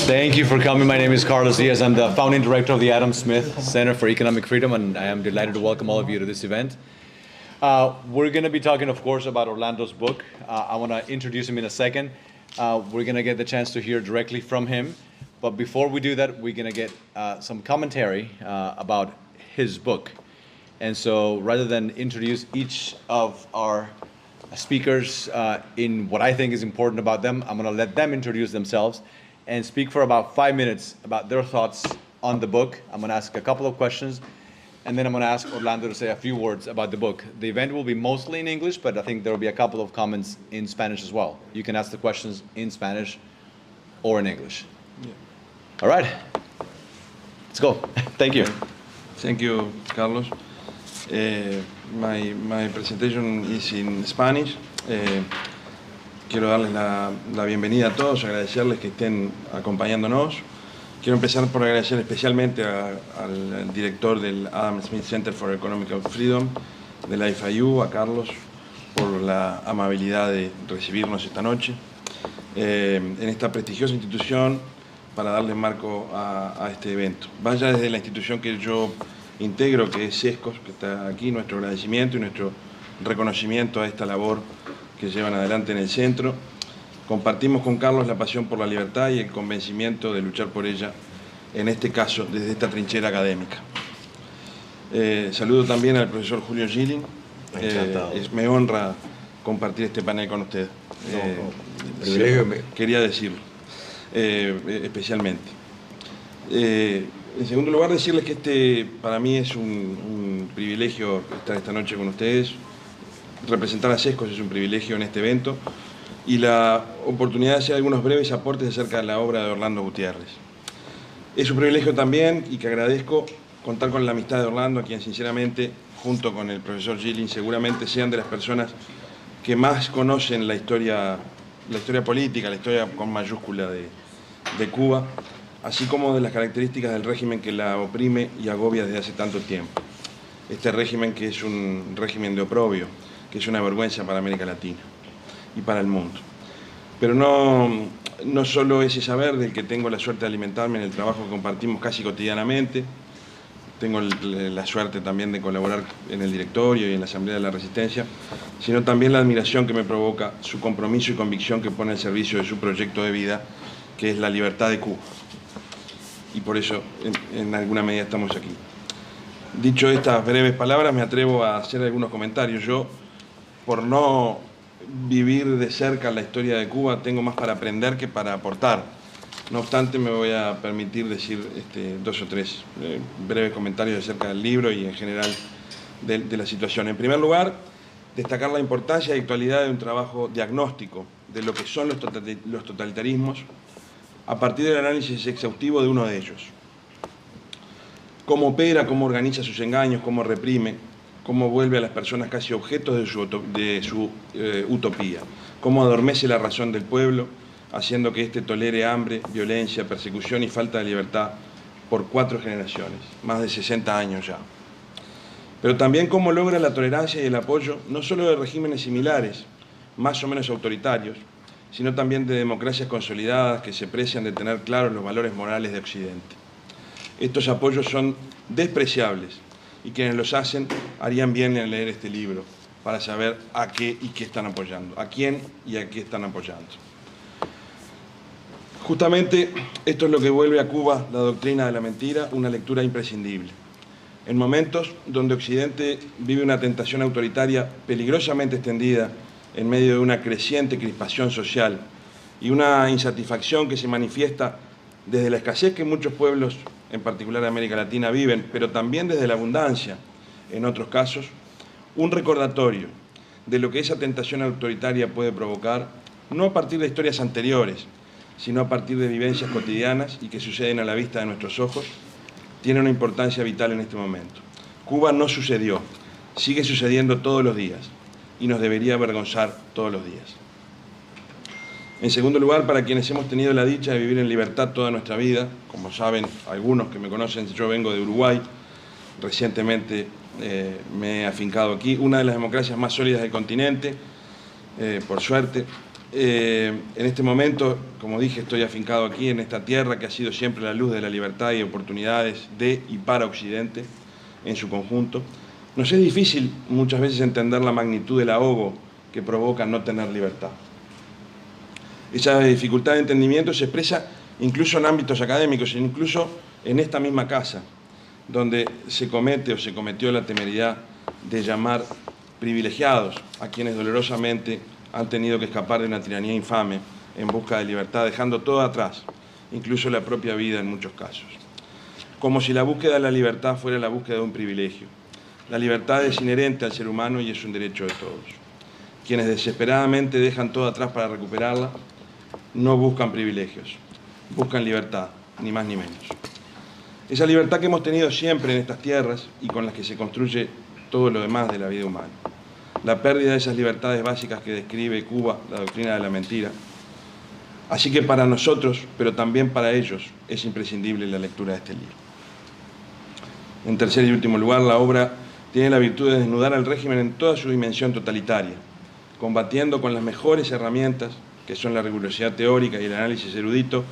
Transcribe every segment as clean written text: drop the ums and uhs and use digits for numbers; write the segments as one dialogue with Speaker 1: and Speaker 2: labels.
Speaker 1: Thank you for coming. My name is Carlos Diaz. I'm the founding director of the Adam Smith Center for Economic Freedom, and I am delighted to welcome all of you to this event. We're going to be talking, of course, about Orlando's book. I want to introduce him in a second. We're going to get the chance to hear directly from him. But before we do that, we're going to get some commentary about his book. And so rather than introduce each of our speakers in what I think is important about them, I'm going to let them introduce themselves and speak for about 5 minutes about their thoughts on the book. I'm going to ask a couple of questions, and then I'm going to ask Orlando to say a few words about the book. The event will be mostly in English, but I think there will be a couple of comments in Spanish as well. You can ask the questions in Spanish or in English.
Speaker 2: Yeah.
Speaker 1: All right. Let's go. Thank you.
Speaker 2: Thank you, Carlos. My presentation is in Spanish. Quiero darles la bienvenida a todos, agradecerles que estén acompañándonos. Quiero empezar por agradecer especialmente al director del Adam Smith Center for Economic Freedom, de la FIU, a Carlos, por la amabilidad de recibirnos esta noche en esta prestigiosa institución para darle marco a este evento. Vaya desde la institución que yo integro, que es CESCOS, que está aquí, nuestro agradecimiento y nuestro reconocimiento a esta labor que llevan adelante en el centro. Compartimos con Carlos la pasión por la libertad y el convencimiento de luchar por ella, en este caso desde esta trinchera académica. Saludo también al profesor Julio Gilling. Me honra compartir este panel con usted. Quería decirlo, especialmente. En segundo lugar, decirles que para mí es un privilegio estar esta noche con ustedes. Representar a CESCOS es un privilegio en este evento y la oportunidad de hacer algunos breves aportes acerca de la obra de Orlando Gutierrez. Es un privilegio también, y que agradezco, contar con la amistad de Orlando, a quien sinceramente, junto con el profesor Gilling, seguramente sean de las personas que más conocen la historia política, la historia con mayúscula de Cuba, así como de las características del régimen que la oprime y agobia desde hace tanto tiempo. Este régimen que es un régimen de oprobio, que es una vergüenza para América Latina y para el mundo. Pero no solo ese saber del que tengo la suerte de alimentarme en el trabajo que compartimos casi cotidianamente, tengo la suerte también de colaborar en el directorio y en la Asamblea de la Resistencia, sino también la admiración que me provoca su compromiso y convicción que pone al servicio de su proyecto de vida, que es la libertad de Cuba. Y por eso, en alguna medida, estamos aquí. Dicho estas breves palabras, me atrevo a hacer algunos comentarios. Yo, por no vivir de cerca la historia de Cuba, tengo más para aprender que para aportar. No obstante, me voy a permitir decir dos o tres breves comentarios acerca del libro y en general de la situación. En primer lugar, destacar la importancia y actualidad de un trabajo diagnóstico de lo que son los totalitarismos a partir del análisis exhaustivo de uno de ellos. Cómo opera, cómo organiza sus engaños, cómo reprime, cómo vuelve a las personas casi objetos de su utopía, cómo adormece la razón del pueblo, haciendo que éste tolere hambre, violencia, persecución y falta de libertad por 4 generaciones, más de 60 años ya. Pero también cómo logra la tolerancia y el apoyo no solo de regímenes similares, más o menos autoritarios, sino también de democracias consolidadas que se precian de tener claros los valores morales de Occidente. Estos apoyos son despreciables y quienes los hacen harían bien en leer este libro para saber a qué y qué están apoyando, a quién y a qué están apoyando. Justamente esto es lo que vuelve a Cuba la doctrina de la mentira una lectura imprescindible. En momentos donde Occidente vive una tentación autoritaria peligrosamente extendida en medio de una creciente crispación social y una insatisfacción que se manifiesta desde la escasez que muchos pueblos, en particular de América Latina, viven, pero también desde la abundancia, en otros casos, un recordatorio de lo que esa tentación autoritaria puede provocar, no a partir de historias anteriores, sino a partir de vivencias cotidianas y que suceden a la vista de nuestros ojos, tiene una importancia vital en este momento. Cuba no sucedió, sigue sucediendo todos los días y nos debería avergonzar todos los días. En segundo lugar, para quienes hemos tenido la dicha de vivir en libertad toda nuestra vida, como saben algunos que me conocen, yo vengo de Uruguay, recientemente me he afincado aquí, una de las democracias más sólidas del continente, por suerte, En este momento, como dije, estoy afincado aquí en esta tierra que ha sido siempre la luz de la libertad y oportunidades de y para Occidente en su conjunto. Nos es difícil muchas veces entender la magnitud del ahogo que provoca no tener libertad. Esa dificultad de entendimiento se expresa incluso en ámbitos académicos, incluso en esta misma casa, donde se comete o se cometió la temeridad de llamar privilegiados a quienes dolorosamente han tenido que escapar de una tiranía infame en busca de libertad, dejando todo atrás, incluso la propia vida en muchos casos. Como si la búsqueda de la libertad fuera la búsqueda de un privilegio. La libertad es inherente al ser humano y es un derecho de todos. Quienes desesperadamente dejan todo atrás para recuperarla, no buscan privilegios, buscan libertad, ni más ni menos. Esa libertad que hemos tenido siempre en estas tierras y con las que se construye todo lo demás de la vida humana. La pérdida de esas libertades básicas que describe Cuba, la doctrina de la mentira. Así que para nosotros, pero también para ellos, es imprescindible la lectura de este libro. En tercer y último lugar, la obra tiene la virtud de desnudar al régimen en toda su dimensión totalitaria, combatiendo con las mejores herramientas, que son la rigurosidad teórica y el análisis erudito,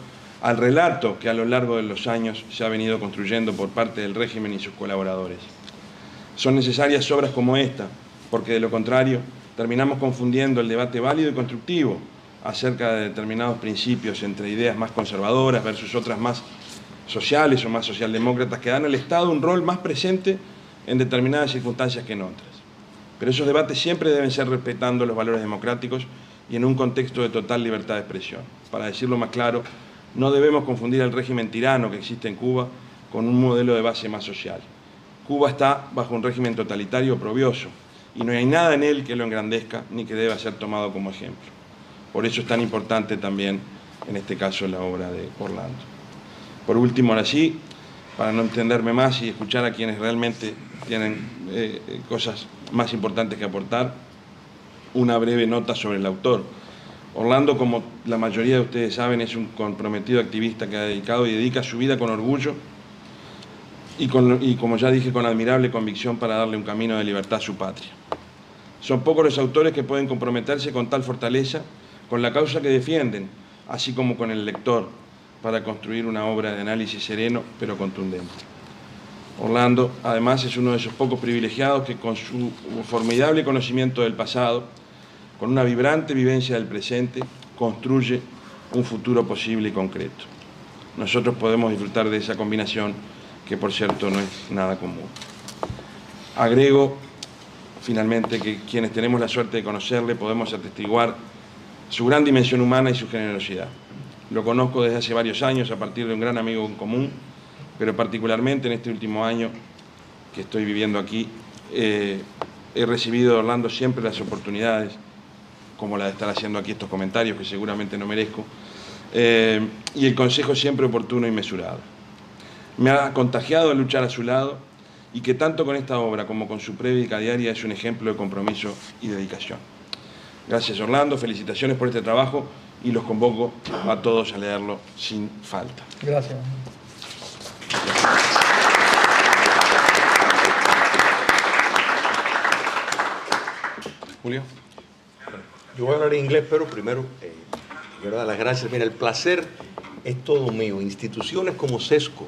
Speaker 2: al relato que a lo largo de los años se ha venido construyendo por parte del régimen y sus colaboradores. Son necesarias obras como esta, porque de lo contrario terminamos confundiendo el debate válido y constructivo acerca de determinados principios entre ideas más conservadoras versus otras más sociales o más socialdemócratas que dan al Estado un rol más presente en determinadas circunstancias que en otras. Pero esos debates siempre deben ser respetando los valores democráticos y en un contexto de total libertad de expresión. Para decirlo más claro, no debemos confundir el régimen tirano que existe en Cuba con un modelo de base más social. Cuba está bajo un régimen totalitario oprobioso y no hay nada en él que lo engrandezca ni que deba ser tomado como ejemplo. Por eso es tan importante también, en este caso, la obra de Orlando. Por último, ahora sí, para no entenderme más y escuchar a quienes realmente tienen cosas más importantes que aportar, una breve nota sobre el autor. Orlando, como la mayoría de ustedes saben, es un comprometido activista que ha dedicado y dedica su vida con orgullo y como ya dije, con admirable convicción para darle un camino de libertad a su patria. Son pocos los autores que pueden comprometerse con tal fortaleza con la causa que defienden, así como con el lector, para construir una obra de análisis sereno pero contundente. Orlando, además, es uno de esos pocos privilegiados que con su formidable conocimiento del pasado, con una vibrante vivencia del presente, construye un futuro posible y concreto. Nosotros podemos disfrutar de esa combinación que, por cierto, no es nada común. Agrego, finalmente, que quienes tenemos la suerte de conocerle podemos atestiguar su gran dimensión humana y su generosidad. Lo conozco desde hace varios años a partir de un gran amigo en común, pero particularmente en este último año que estoy viviendo aquí, he recibido de Orlando siempre las oportunidades, como la de estar haciendo aquí estos comentarios que seguramente no merezco, y el consejo siempre oportuno y mesurado. Me ha contagiado a luchar a su lado y que tanto con esta obra como con su prédica diaria es un ejemplo de compromiso y dedicación. Gracias, Orlando, felicitaciones por este trabajo y los convoco a todos a leerlo sin falta.
Speaker 3: Gracias.
Speaker 1: Julio.
Speaker 4: Yo voy a hablar en inglés, pero primero quiero dar las gracias. Mira, el placer es todo mío. Instituciones como CESCO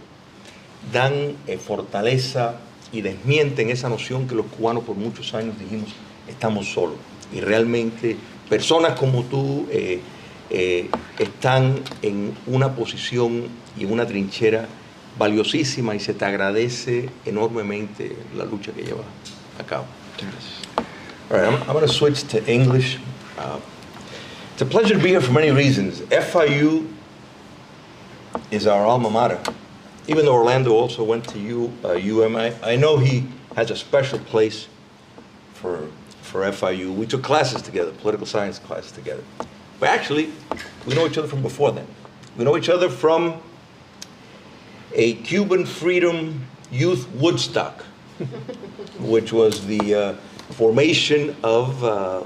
Speaker 4: dan fortaleza y desmienten esa noción que los cubanos por muchos años dijimos estamos solos. Y realmente personas como tú están en una posición y en una trinchera valiosísima y se te agradece enormemente la lucha que llevas a cabo.
Speaker 2: Muchas gracias.
Speaker 4: All right, I'm going to switch to English. It's a pleasure to be here for many reasons. FIU is our alma mater. Even though Orlando also went to UM, I know he has a special place for FIU. We took classes together, political science classes together. But actually, we know each other from before then. We know each other from a Cuban Freedom Youth Woodstock, which was the formation of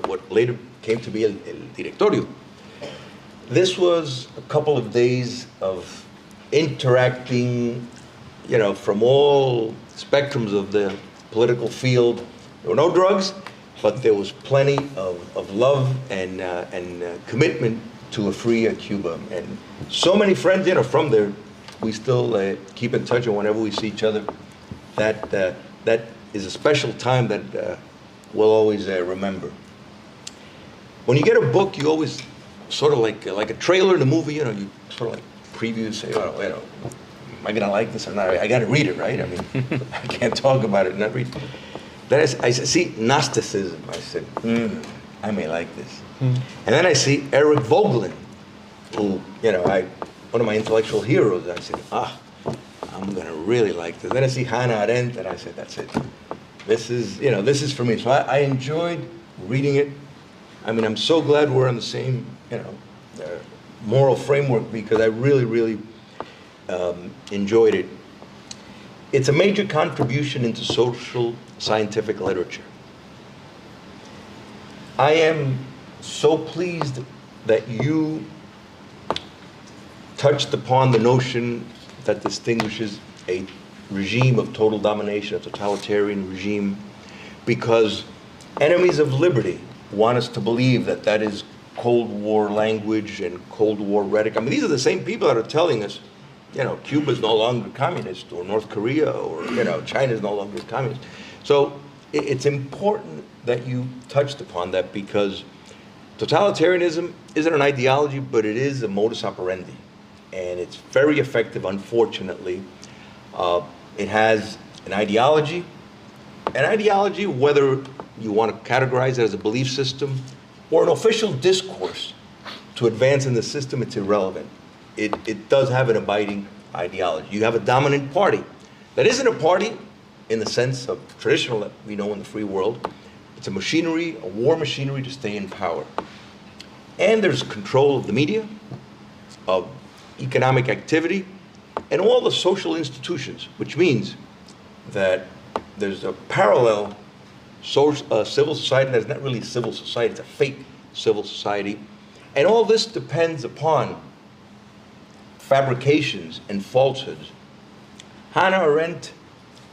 Speaker 4: what later came to be el directorio. This was a couple of days of interacting, you know, from all spectrums of the political field. There were no drugs, but there was plenty of love and commitment to a free Cuba. And so many friends, from there, we still keep in touch, and whenever we see each other, that is a special time that we'll always remember. When you get a book, you always sort of like a trailer in a movie, you sort of like preview, say, am I gonna like this or not? I gotta read it, right? I mean, I can't talk about it and not read it. Then I see Gnosticism. I said, I may like this. And then I see Eric Voegelin, who, one of my intellectual heroes. I said, I'm gonna really like this. Then I see Hannah Arendt, and I said, that's it. This is for me. So I enjoyed reading it. I mean, I'm so glad we're on the same, moral framework, because I really, really enjoyed it. It's a major contribution into social scientific literature. I am so pleased that you touched upon the notion that distinguishes a regime of total domination, a totalitarian regime, because enemies of liberty want us to believe that that is Cold War language and Cold War rhetoric. I mean, these are the same people that are telling us, Cuba is no longer communist, or North Korea, or, China is no longer communist. So it's important that you touched upon that, because totalitarianism isn't an ideology, but it is a modus operandi. And it's very effective, unfortunately. It has an ideology, whether you want to categorize it as a belief system or an official discourse to advance in the system, it's irrelevant. It does have an abiding ideology. You have a dominant party that isn't a party in the sense of traditional that we know in the free world. It's a machinery, a war machinery to stay in power. And there's control of the media, of economic activity, and all the social institutions, which means that there's a parallel civil society that's not really civil society, it's a fake civil society. And all this depends upon fabrications and falsehoods. Hannah Arendt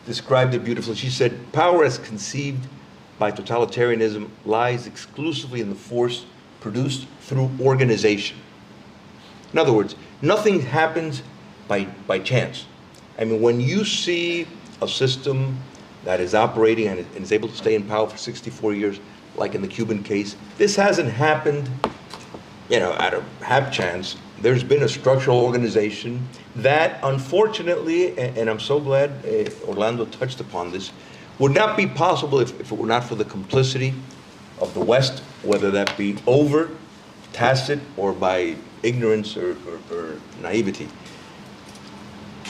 Speaker 4: described it beautifully. She said, power as conceived by totalitarianism lies exclusively in the force produced through organization. In other words, nothing happens by chance. I mean, when you see a system that is operating and is able to stay in power for 64 years, like in the Cuban case, this hasn't happened, out of hap chance. There's been a structural organization that, unfortunately, and I'm so glad Orlando touched upon this, would not be possible if it were not for the complicity of the West, whether that be overt, tacit, or by ignorance or naivety.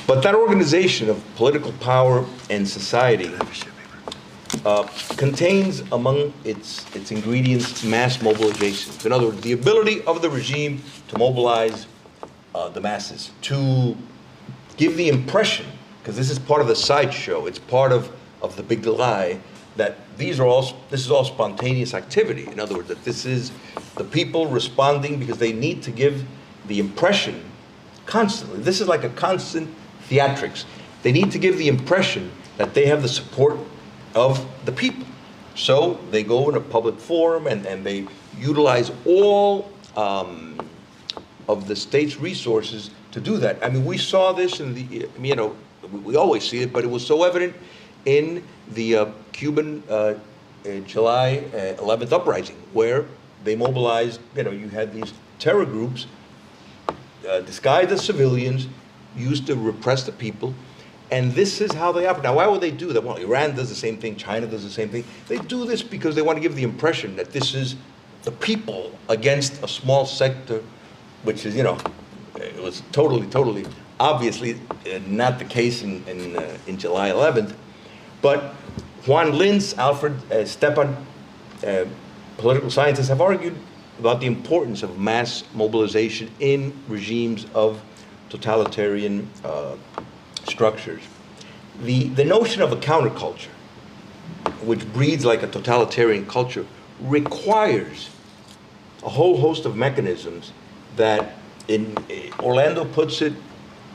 Speaker 4: But that organization of political power and society contains among its ingredients mass mobilization. In other words, the ability of the regime to mobilize the masses, to give the impression, because this is part of the sideshow, it's part of the big lie, that this is all spontaneous activity. In other words, that this is the people responding because they need to give the impression constantly. This is like a constant theatrics. They need to give the impression that they have the support of the people. So they go in a public forum and they utilize all of the state's resources to do that. I mean, we saw this in the, we always see it, but it was so evident in the Cuban July 11th uprising, where they mobilized, you had these terror groups disguised as civilians, used to repress the people, and this is how they operate. Now, why would they do that? Well, Iran does the same thing, China does the same thing. They do this because they want to give the impression that this is the people against a small sector, which is, it was totally, obviously not the case in July 11th. But Juan Linz, Alfred Stepan, political scientists have argued about the importance of mass mobilization in regimes of totalitarian structures. The notion of a counterculture, which breeds like a totalitarian culture, requires a whole host of mechanisms that, Orlando puts it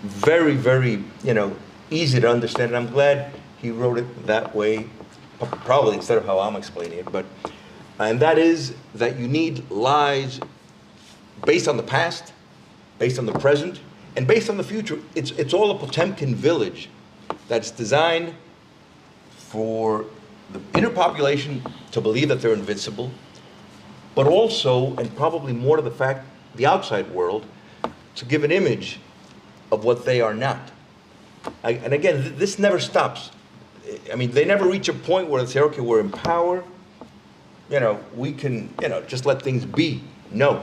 Speaker 4: very, very, easy to understand. And I'm glad he wrote it that way. probably instead of how I'm explaining it, and that is that you need lies based on the past, based on the present, and based on the future. It's all a Potemkin village that's designed for the inner population to believe that they're invincible, but also, and probably more to the fact, the outside world, to give an image of what they are not. And again, this never stops. I mean, they never reach a point where they say, okay, we're in power, we can, just let things be. No,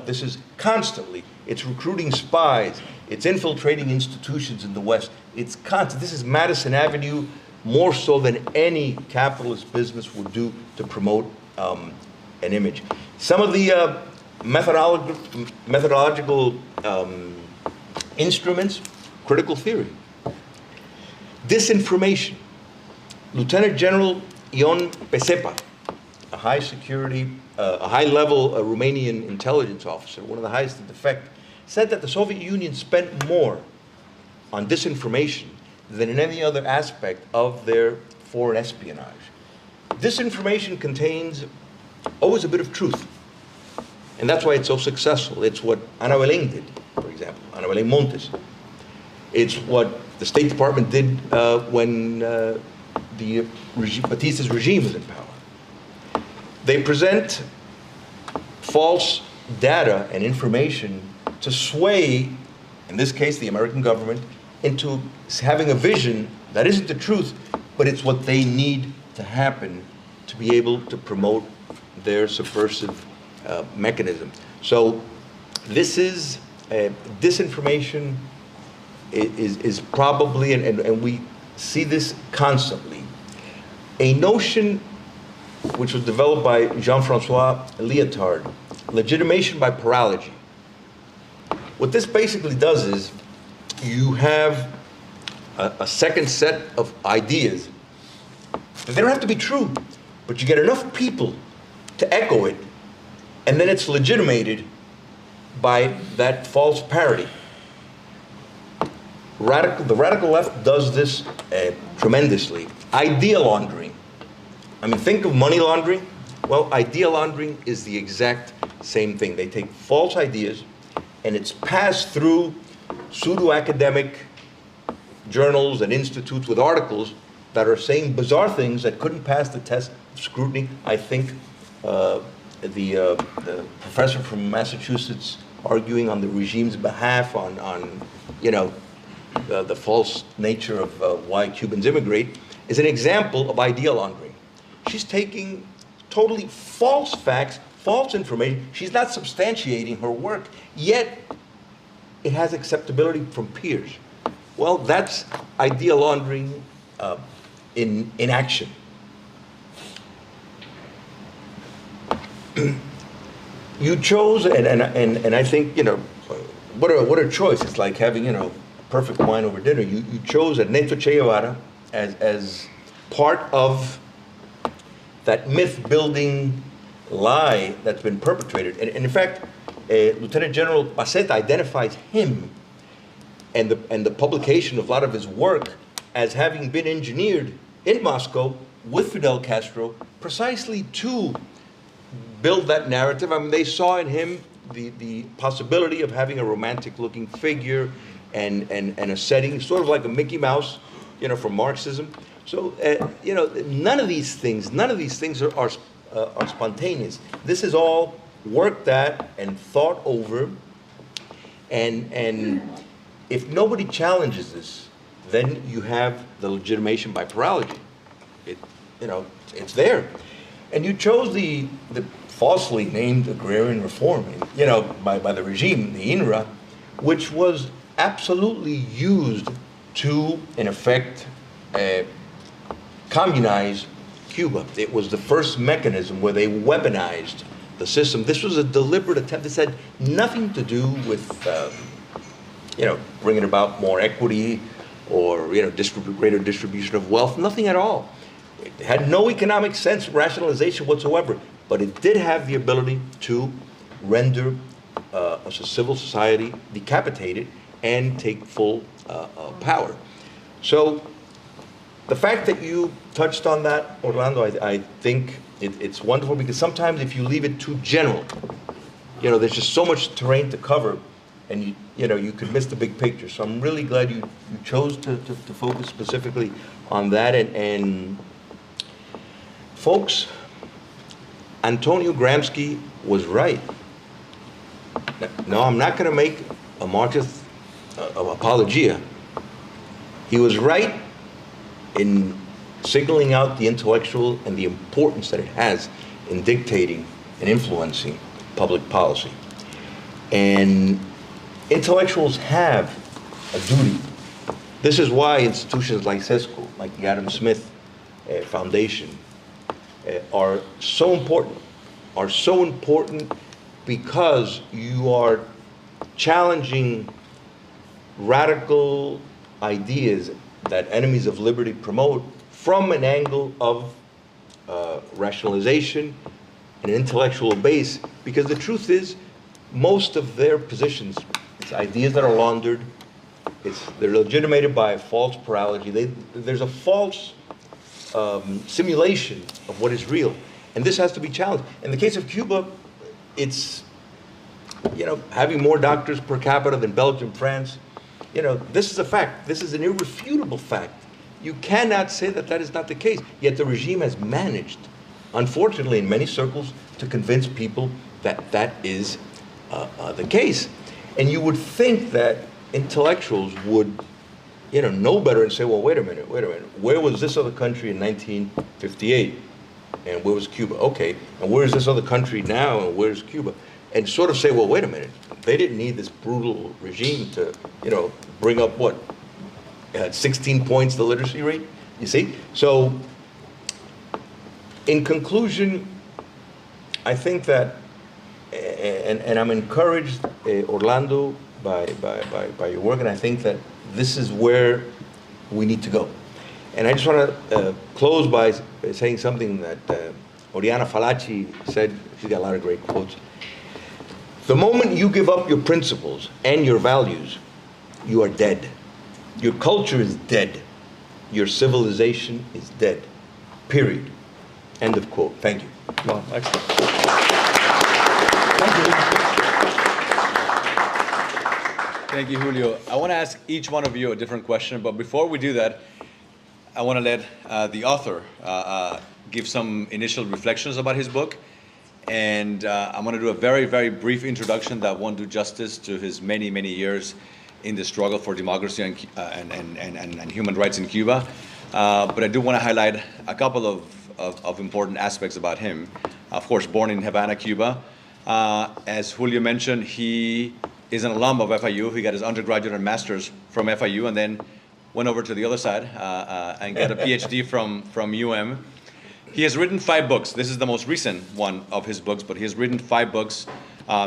Speaker 4: this is constantly. It's recruiting spies. It's infiltrating institutions in the West. It's constant. This is Madison Avenue more so than any capitalist business would do to promote an image. Some of the methodological instruments, critical theory. Disinformation. Lieutenant General Ion Pesepa, a high security, a high-level Romanian intelligence officer, one of the highest in defect, said that the Soviet Union spent more on disinformation than in any other aspect of their foreign espionage. Disinformation contains always a bit of truth, and that's why it's so successful. It's what Ana Belén did, for example, Ana Belén Montes. It's what the State Department did when Batista's regime was in power. They present false data and information to sway, in this case, the American government, into having a vision that isn't the truth, but it's what they need to happen to be able to promote their subversive mechanism. So this is, disinformation is probably, and we see this constantly, a notion which was developed by Jean-Francois Lyotard, legitimation by paralogy. What this basically does is you have a second set of ideas. They don't have to be true, but you get enough people to echo it, and then it's legitimated by that false parody. The radical left does this tremendously. Idea laundering. I mean, think of money laundering. Well, idea laundering is the exact same thing. They take false ideas, and it's passed through pseudo-academic journals and institutes with articles that are saying bizarre things that couldn't pass the test of scrutiny. I think the professor from Massachusetts arguing on the regime's behalf on the false nature of why Cubans immigrate is an example of idea laundering. She's taking totally false facts, false information. She's not substantiating her work, yet it has acceptability from peers. Well, that's idea laundering in action. You chose, and I think, what a choice. It's like having, perfect wine over dinner. You chose Ernesto Che Guevara as part of that myth-building lie that's been perpetrated. And in fact, Lieutenant General Paceta identifies him and the publication of a lot of his work as having been engineered in Moscow with Fidel Castro precisely to build that narrative. I mean, they saw in him the possibility of having a romantic-looking figure and a setting, sort of like a Mickey Mouse, from Marxism. So, none of these things are spontaneous. This is all worked at and thought over, and if nobody challenges this, then you have the legitimation by paralogy. It's there. And you chose the falsely named agrarian reform, by the regime, the INRA, which was absolutely used to, in effect, communize Cuba. It was the first mechanism where they weaponized the system. This was a deliberate attempt. This had nothing to do with, bringing about more equity or, greater distribution of wealth. Nothing at all. It had no economic sense, rationalization whatsoever. But it did have the ability to render a civil society decapitated and take full power. So the fact that you touched on that, Orlando, I think it's wonderful, because sometimes if you leave it too general, there's just so much terrain to cover, and you could miss the big picture. So I'm really glad you chose to focus specifically on that. And folks, Antonio Gramsci was right. No, I'm not going to make a Marxist apologia. He was right in signaling out the intellectual and the importance that it has in dictating and influencing public policy. And intellectuals have a duty. This is why institutions like CESCO, like the Adam Smith Foundation, are so important because you are challenging radical ideas that enemies of liberty promote from an angle of rationalization and an intellectual base, because the truth is, most of their positions, it's ideas that are laundered, they're legitimated by a false plurality. There's a false simulation of what is real, and this has to be challenged. In the case of Cuba, it's having more doctors per capita than Belgium, France. This is a fact. This is an irrefutable fact. You cannot say that that is not the case. Yet the regime has managed, unfortunately, in many circles, to convince people that that is the case. And you would think that intellectuals would, know better and say, well, wait a minute. Where was this other country in 1958? And where was Cuba? Okay, and where is this other country now, and where's Cuba? And sort of say, well, wait a minute. They didn't need this brutal regime to, bring up what? 16 points the literacy rate, you see? So, in conclusion, I think that, and I'm encouraged, Orlando, by your work, and I think that this is where we need to go. And I just want to close by saying something that Oriana Fallaci said. She's got a lot of great quotes. The moment you give up your principles and your values, you are dead. Your culture is dead. Your civilization is dead. Period. End of quote. Thank you.
Speaker 3: Wow, excellent.
Speaker 1: Thank you, Julio. I want to ask each one of you a different question, but before we do that, I want to let the author give some initial reflections about his book. And I'm going to do a very, very brief introduction that won't do justice to his many, many years in the struggle for democracy and human rights in Cuba. But I do want to highlight a couple of important aspects about him. Of course, born in Havana, Cuba. As Julio mentioned, he is an alum of FIU. He got his undergraduate and master's from FIU, and then went over to the other side and got a PhD from UM. He has written 5 books. This is the most recent one of his books, but he has written 5 books,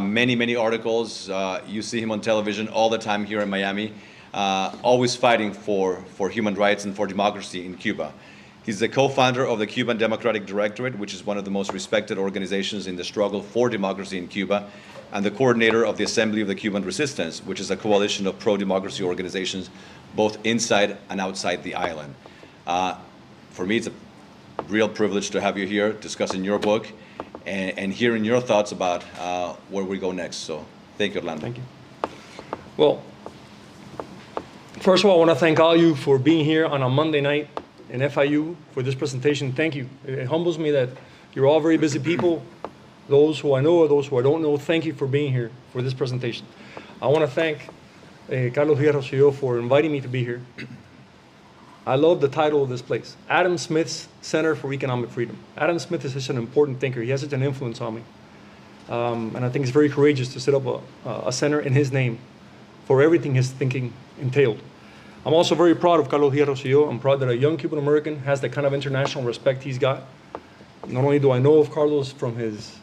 Speaker 1: many, many articles. You see him on television all the time here in Miami, always fighting for human rights and for democracy in Cuba. He's the co-founder of the Cuban Democratic Directorate, which is one of the most respected organizations in the struggle for democracy in Cuba, and the coordinator of the Assembly of the Cuban Resistance, which is a coalition of pro-democracy organizations both inside and outside the island. For me, it's a real privilege to have you here discussing your book and hearing your thoughts about where we go next. So thank you, Orlando.
Speaker 3: Thank you. Well, first of all, I want to thank all you for being here on a Monday night in FIU for this presentation. Thank you. It humbles me that you're all very busy people. Those who I know or those who I don't know, thank you for being here for this presentation. I want to thank Carlos Gutierrez-Boronat for inviting me to be here. I love the title of this place, Adam Smith's Center for Economic Freedom. Adam Smith is such an important thinker. He has such an influence on me. And I think it's very courageous to set up a center in his name for everything his thinking entailed. I'm also very proud of Carlos Gutierrez-Boronat. I'm proud that a young Cuban American has the kind of international respect he's got. Not only do I know of Carlos from his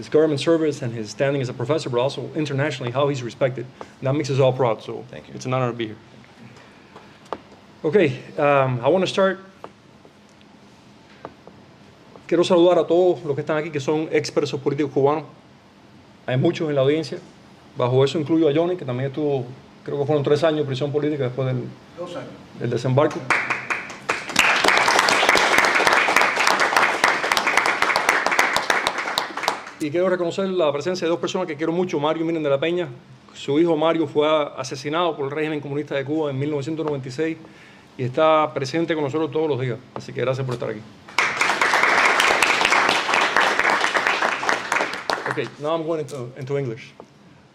Speaker 3: government service and his standing as a professor, but also internationally how he's respected. And that makes us all proud, so
Speaker 1: thank you.
Speaker 3: It's an honor to be here. Okay, I want to start. Quiero saludar a todos los que están aquí, que son expresos políticos cubanos. Hay muchos en la audiencia. Bajo eso incluyo a Johnny, que también estuvo creo que fueron 3 años de prisión política después del desembarco. Y quiero reconocer la presencia de 2 personas que quiero mucho, Mario Miren de la Peña. Su hijo Mario fue asesinado por el régimen comunista de Cuba en 1996 y está presente con nosotros todos los días. Así que gracias por estar aquí. Okay, now I'm going into English.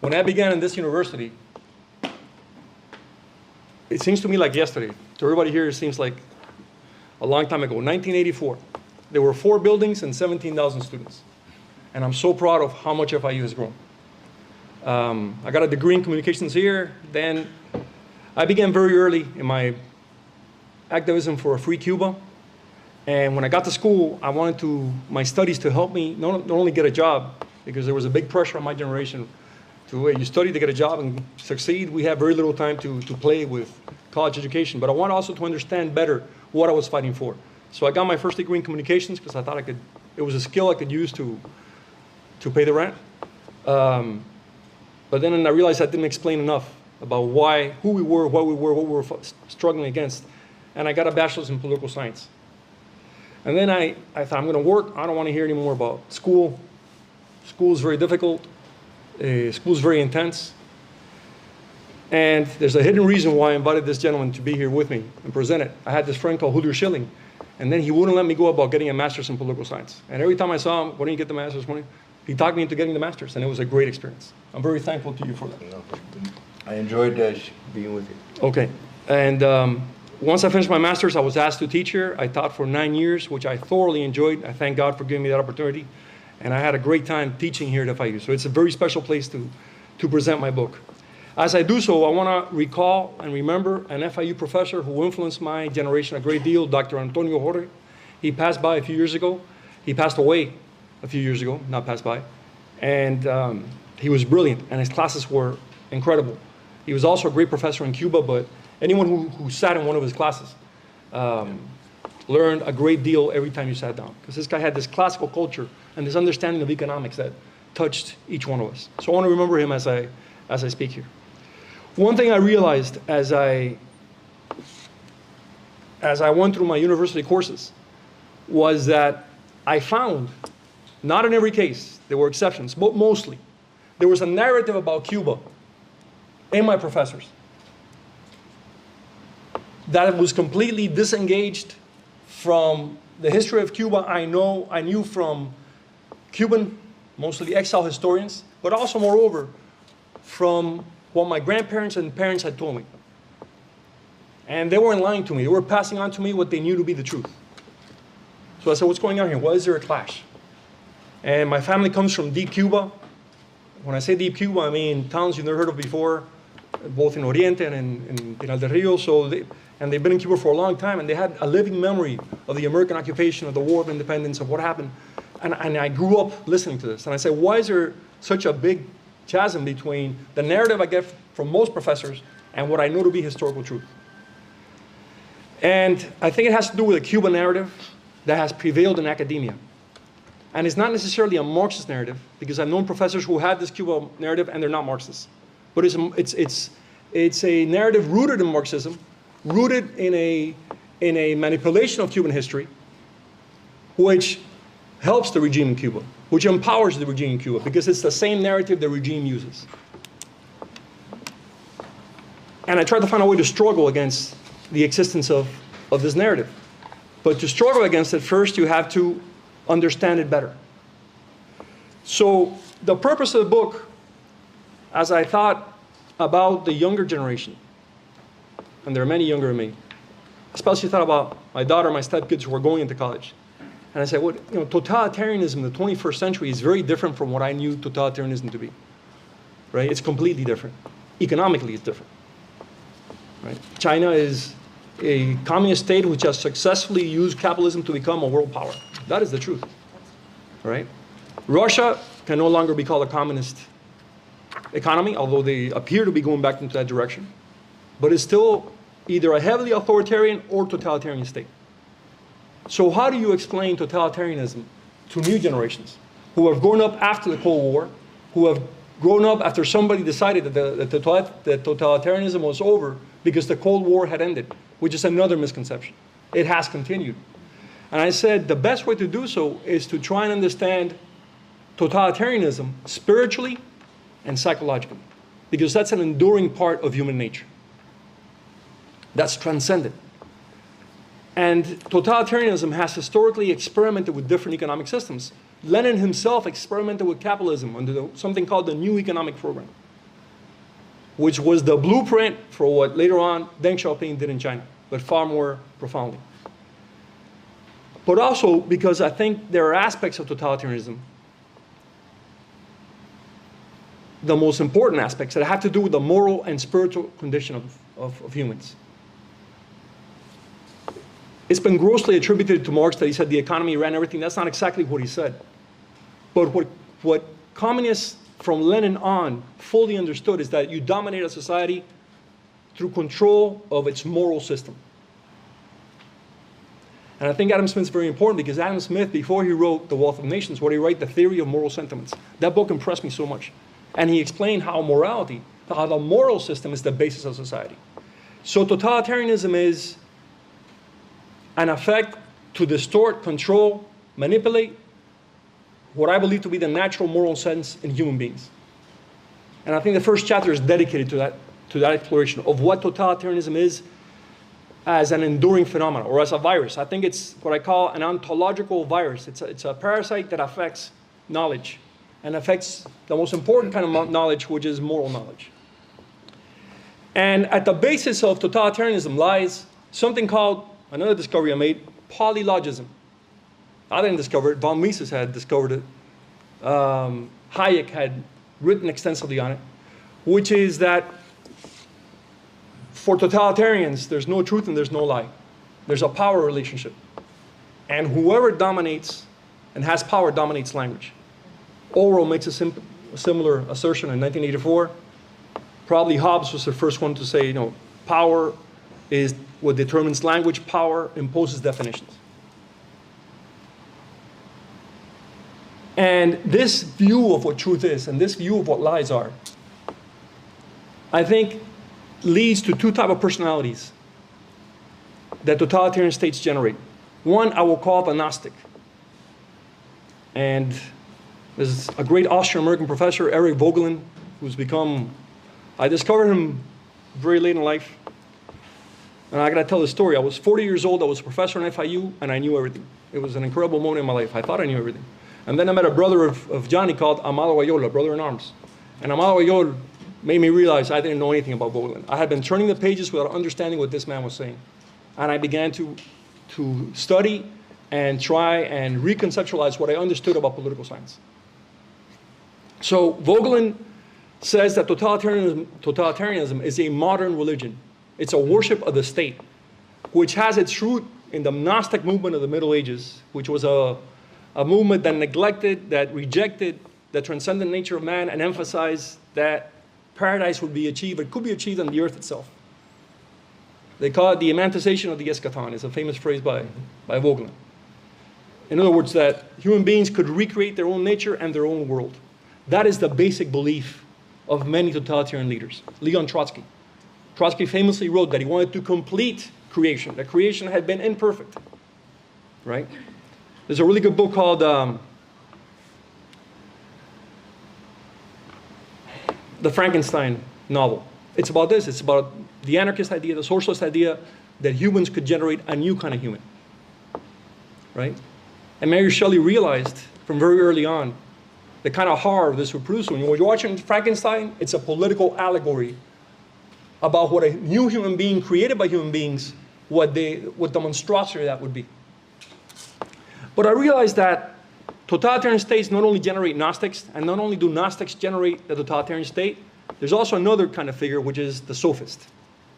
Speaker 3: When I began in this university, it seems to me like yesterday. To everybody here, it seems like a long time ago. 1984. There were 4 buildings and 17,000 students. And I'm so proud of how much FIU has grown. I got a degree in communications here. Then I began very early in my activism for a free Cuba. And when I got to school, I wanted my studies to help me not only get a job, because there was a big pressure on my generation to, you study to get a job and succeed. We have very little time to play with college education. But I wanted also to understand better what I was fighting for. So I got my first degree in communications because I thought it was a skill I could use to pay the rent. But then I realized I didn't explain enough about who we were, what we were struggling against. And I got a bachelor's in political science. And then I thought, I'm going to work. I don't want to hear any more about school. School is very difficult. School is very intense. And there's a hidden reason why I invited this gentleman to be here with me and present it. I had this friend called Julio Schilling, and then he wouldn't let me go about getting a master's in political science. And every time I saw him, why don't you get the master's? He talked me into getting the master's, and it was a great experience. I'm very thankful to you for that.
Speaker 4: I enjoyed being with you.
Speaker 3: Okay. And once I finished my master's, I was asked to teach here. I taught for 9 years, which I thoroughly enjoyed. I thank God for giving me that opportunity. And I had a great time teaching here at FIU. So it's a very special place to present my book. As I do so, I want to recall and remember an FIU professor who influenced my generation a great deal, Dr. Antonio Jorge. He passed by a few years ago. He passed away a few years ago, not passed by. And he was brilliant, and his classes were incredible. He was also a great professor in Cuba, but anyone who sat in one of his classes learned a great deal every time you sat down, because this guy had this classical culture and this understanding of economics that touched each one of us. So I want to remember him as I speak here. One thing I realized as I went through my university courses was that I found, not in every case, there were exceptions, but mostly, there was a narrative about Cuba in my professors that was completely disengaged from the history of Cuba. I knew from Cuban, mostly exile historians, but also, moreover, from what my grandparents and parents had told me. And they weren't lying to me. They were passing on to me what they knew to be the truth. So I said, what's going on here? Why is there a clash? And my family comes from deep Cuba. When I say deep Cuba, I mean towns you've never heard of before, both in Oriente and in Pinal del Rio. And they've been in Cuba for a long time, and they had a living memory of the American occupation, of the War of Independence, of what happened. And I grew up listening to this. And I said, why is there such a big chasm between the narrative I get from most professors and what I know to be historical truth? And I think it has to do with a Cuban narrative that has prevailed in academia. And it's not necessarily a Marxist narrative, because I've known professors who had this Cuba narrative and they're not Marxists. But it's a narrative rooted in Marxism, rooted in a manipulation of Cuban history, which helps the regime in Cuba, which empowers the regime in Cuba, because it's the same narrative the regime uses. And I tried to find a way to struggle against the existence of this narrative. But to struggle against it, first you have to understand it better. So the purpose of the book, as I thought about the younger generation, and there are many younger than me, especially thought about my daughter, my stepkids who are going into college. And I said, totalitarianism in the 21st century is very different from what I knew totalitarianism to be. Right? It's completely different. Economically, it's different. Right? China is a communist state which has successfully used capitalism to become a world power. That is the truth. Right? Russia can no longer be called a communist economy, although they appear to be going back into that direction. But it's still either a heavily authoritarian or totalitarian state. So how do you explain totalitarianism to new generations who have grown up after the Cold War, who have grown up after somebody decided that totalitarianism was over because the Cold War had ended, which is another misconception. It has continued. And I said the best way to do so is to try and understand totalitarianism spiritually and psychologically, because that's an enduring part of human nature. That's transcendent. And totalitarianism has historically experimented with different economic systems. Lenin himself experimented with capitalism under something called the New Economic Program, which was the blueprint for what later on Deng Xiaoping did in China, but far more profoundly. But also because I think there are aspects of totalitarianism, the most important aspects that have to do with the moral and spiritual condition of humans. It's been grossly attributed to Marx that he said the economy ran everything. That's not exactly what he said. But what communists from Lenin on fully understood is that you dominate a society through control of its moral system. And I think Adam Smith's very important because Adam Smith, before he wrote The Wealth of Nations, what he wrote, The Theory of Moral Sentiments. That book impressed me so much. And he explained how morality, how the moral system is the basis of society. So totalitarianism is an effect to distort, control, manipulate what I believe to be the natural moral sense in human beings. And I think the first chapter is dedicated to that exploration of what totalitarianism is as an enduring phenomenon or as a virus. I think it's what I call an ontological virus. It's a parasite that affects knowledge and affects the most important kind of knowledge, which is moral knowledge. And at the basis of totalitarianism lies something called, another discovery I made, polylogism. I didn't discover it. Von Mises had discovered it. Hayek had written extensively on it, which is that for totalitarians, there's no truth and there's no lie. There's a power relationship. And whoever dominates and has power dominates language. Orwell makes a similar assertion in 1984. Probably Hobbes was the first one to say, power is what determines language. Power imposes definitions. And this view of what truth is and this view of what lies are, I think, leads to two types of personalities that totalitarian states generate. One I will call the Gnostic. And there's a great Austrian-American professor, Eric Vogelin, who's become, I discovered him very late in life. And I got to tell the story. I was 40 years old. I was a professor in FIU, and I knew everything. It was an incredible moment in my life. I thought I knew everything. And then I met a brother of Johnny called Amado Ayol, a brother in arms. And Amado Ayol made me realize I didn't know anything about Vogelin. I had been turning the pages without understanding what this man was saying. And I began to study and try and reconceptualize what I understood about political science. So Vogelin says that totalitarianism is a modern religion. It's a worship of the state, which has its root in the Gnostic movement of the Middle Ages, which was a movement that neglected, that rejected the transcendent nature of man and emphasized that paradise would be achieved, it could be achieved on the earth itself. They call it the emancipation of the eschaton. It's a famous phrase by Vogelin. In other words, that human beings could recreate their own nature and their own world. That is the basic belief of many totalitarian leaders. Leon Trotsky. Trotsky famously wrote that he wanted to complete creation, that creation had been imperfect, right? There's a really good book called The Frankenstein novel. It's about this. It's about the anarchist idea, the socialist idea that humans could generate a new kind of human, right? And Mary Shelley realized from very early on the kind of horror this would produce. When you're watching Frankenstein, it's a political allegory about what a new human being created by human beings, what the monstrosity that would be. But I realized that totalitarian states not only generate Gnostics, and not only do Gnostics generate the totalitarian state, there's also another kind of figure, which is the sophist.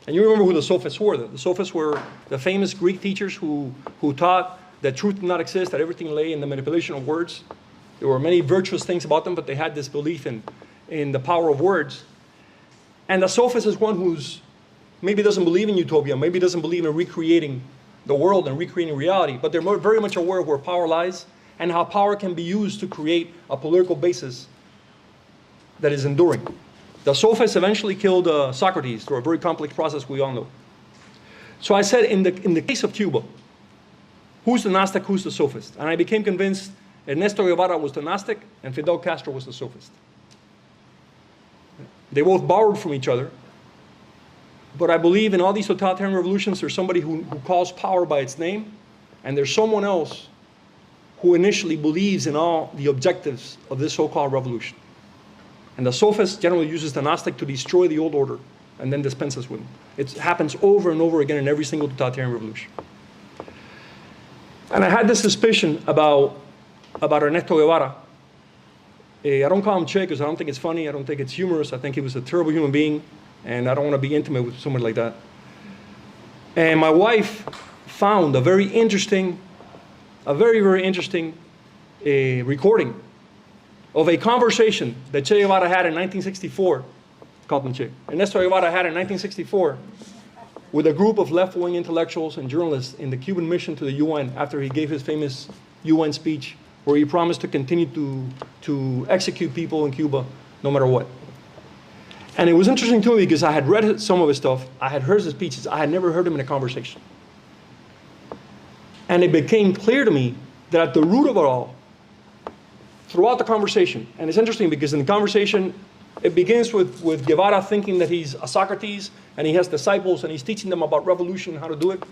Speaker 3: And you remember who the sophists were. The sophists were the famous Greek teachers who taught that truth did not exist, that everything lay in the manipulation of words. There were many virtuous things about them, but they had this belief in the power of words. And the sophist is one who's maybe doesn't believe in utopia, maybe doesn't believe in recreating the world and recreating reality, but they're very much aware of where power lies and how power can be used to create a political basis that is enduring. The sophists eventually killed Socrates through a very complex process we all know. So I said, in the case of Cuba, who's the Gnostic, who's the sophist? And I became convinced Ernesto Guevara was the Gnostic and Fidel Castro was the sophist. They both borrowed from each other. But I believe in all these totalitarian revolutions, there's somebody who calls power by its name, and there's someone else who initially believes in all the objectives of this so-called revolution. And the sophist generally uses the Gnostic to destroy the old order and then dispenses with them. It happens over and over again in every single totalitarian revolution. And I had this suspicion about Ernesto Guevara. I don't call him Che because I don't think it's funny. I don't think it's humorous. I think he was a terrible human being, and I don't want to be intimate with somebody like that. And my wife found a very, very interesting recording of a conversation that Che Guevara had in 1964, called him Che, Ernesto Guevara had in 1964 with a group of left-wing intellectuals and journalists in the Cuban mission to the UN after he gave his famous UN speech where he promised to continue to execute people in Cuba no matter what. And it was interesting to me because I had read some of his stuff, I had heard his speeches, I had never heard him in a conversation. And it became clear to me that at the root of it all, throughout the conversation, and it's interesting because in the conversation, it begins with Guevara thinking that he's a Socrates and he has disciples and he's teaching them about revolution and how to do it.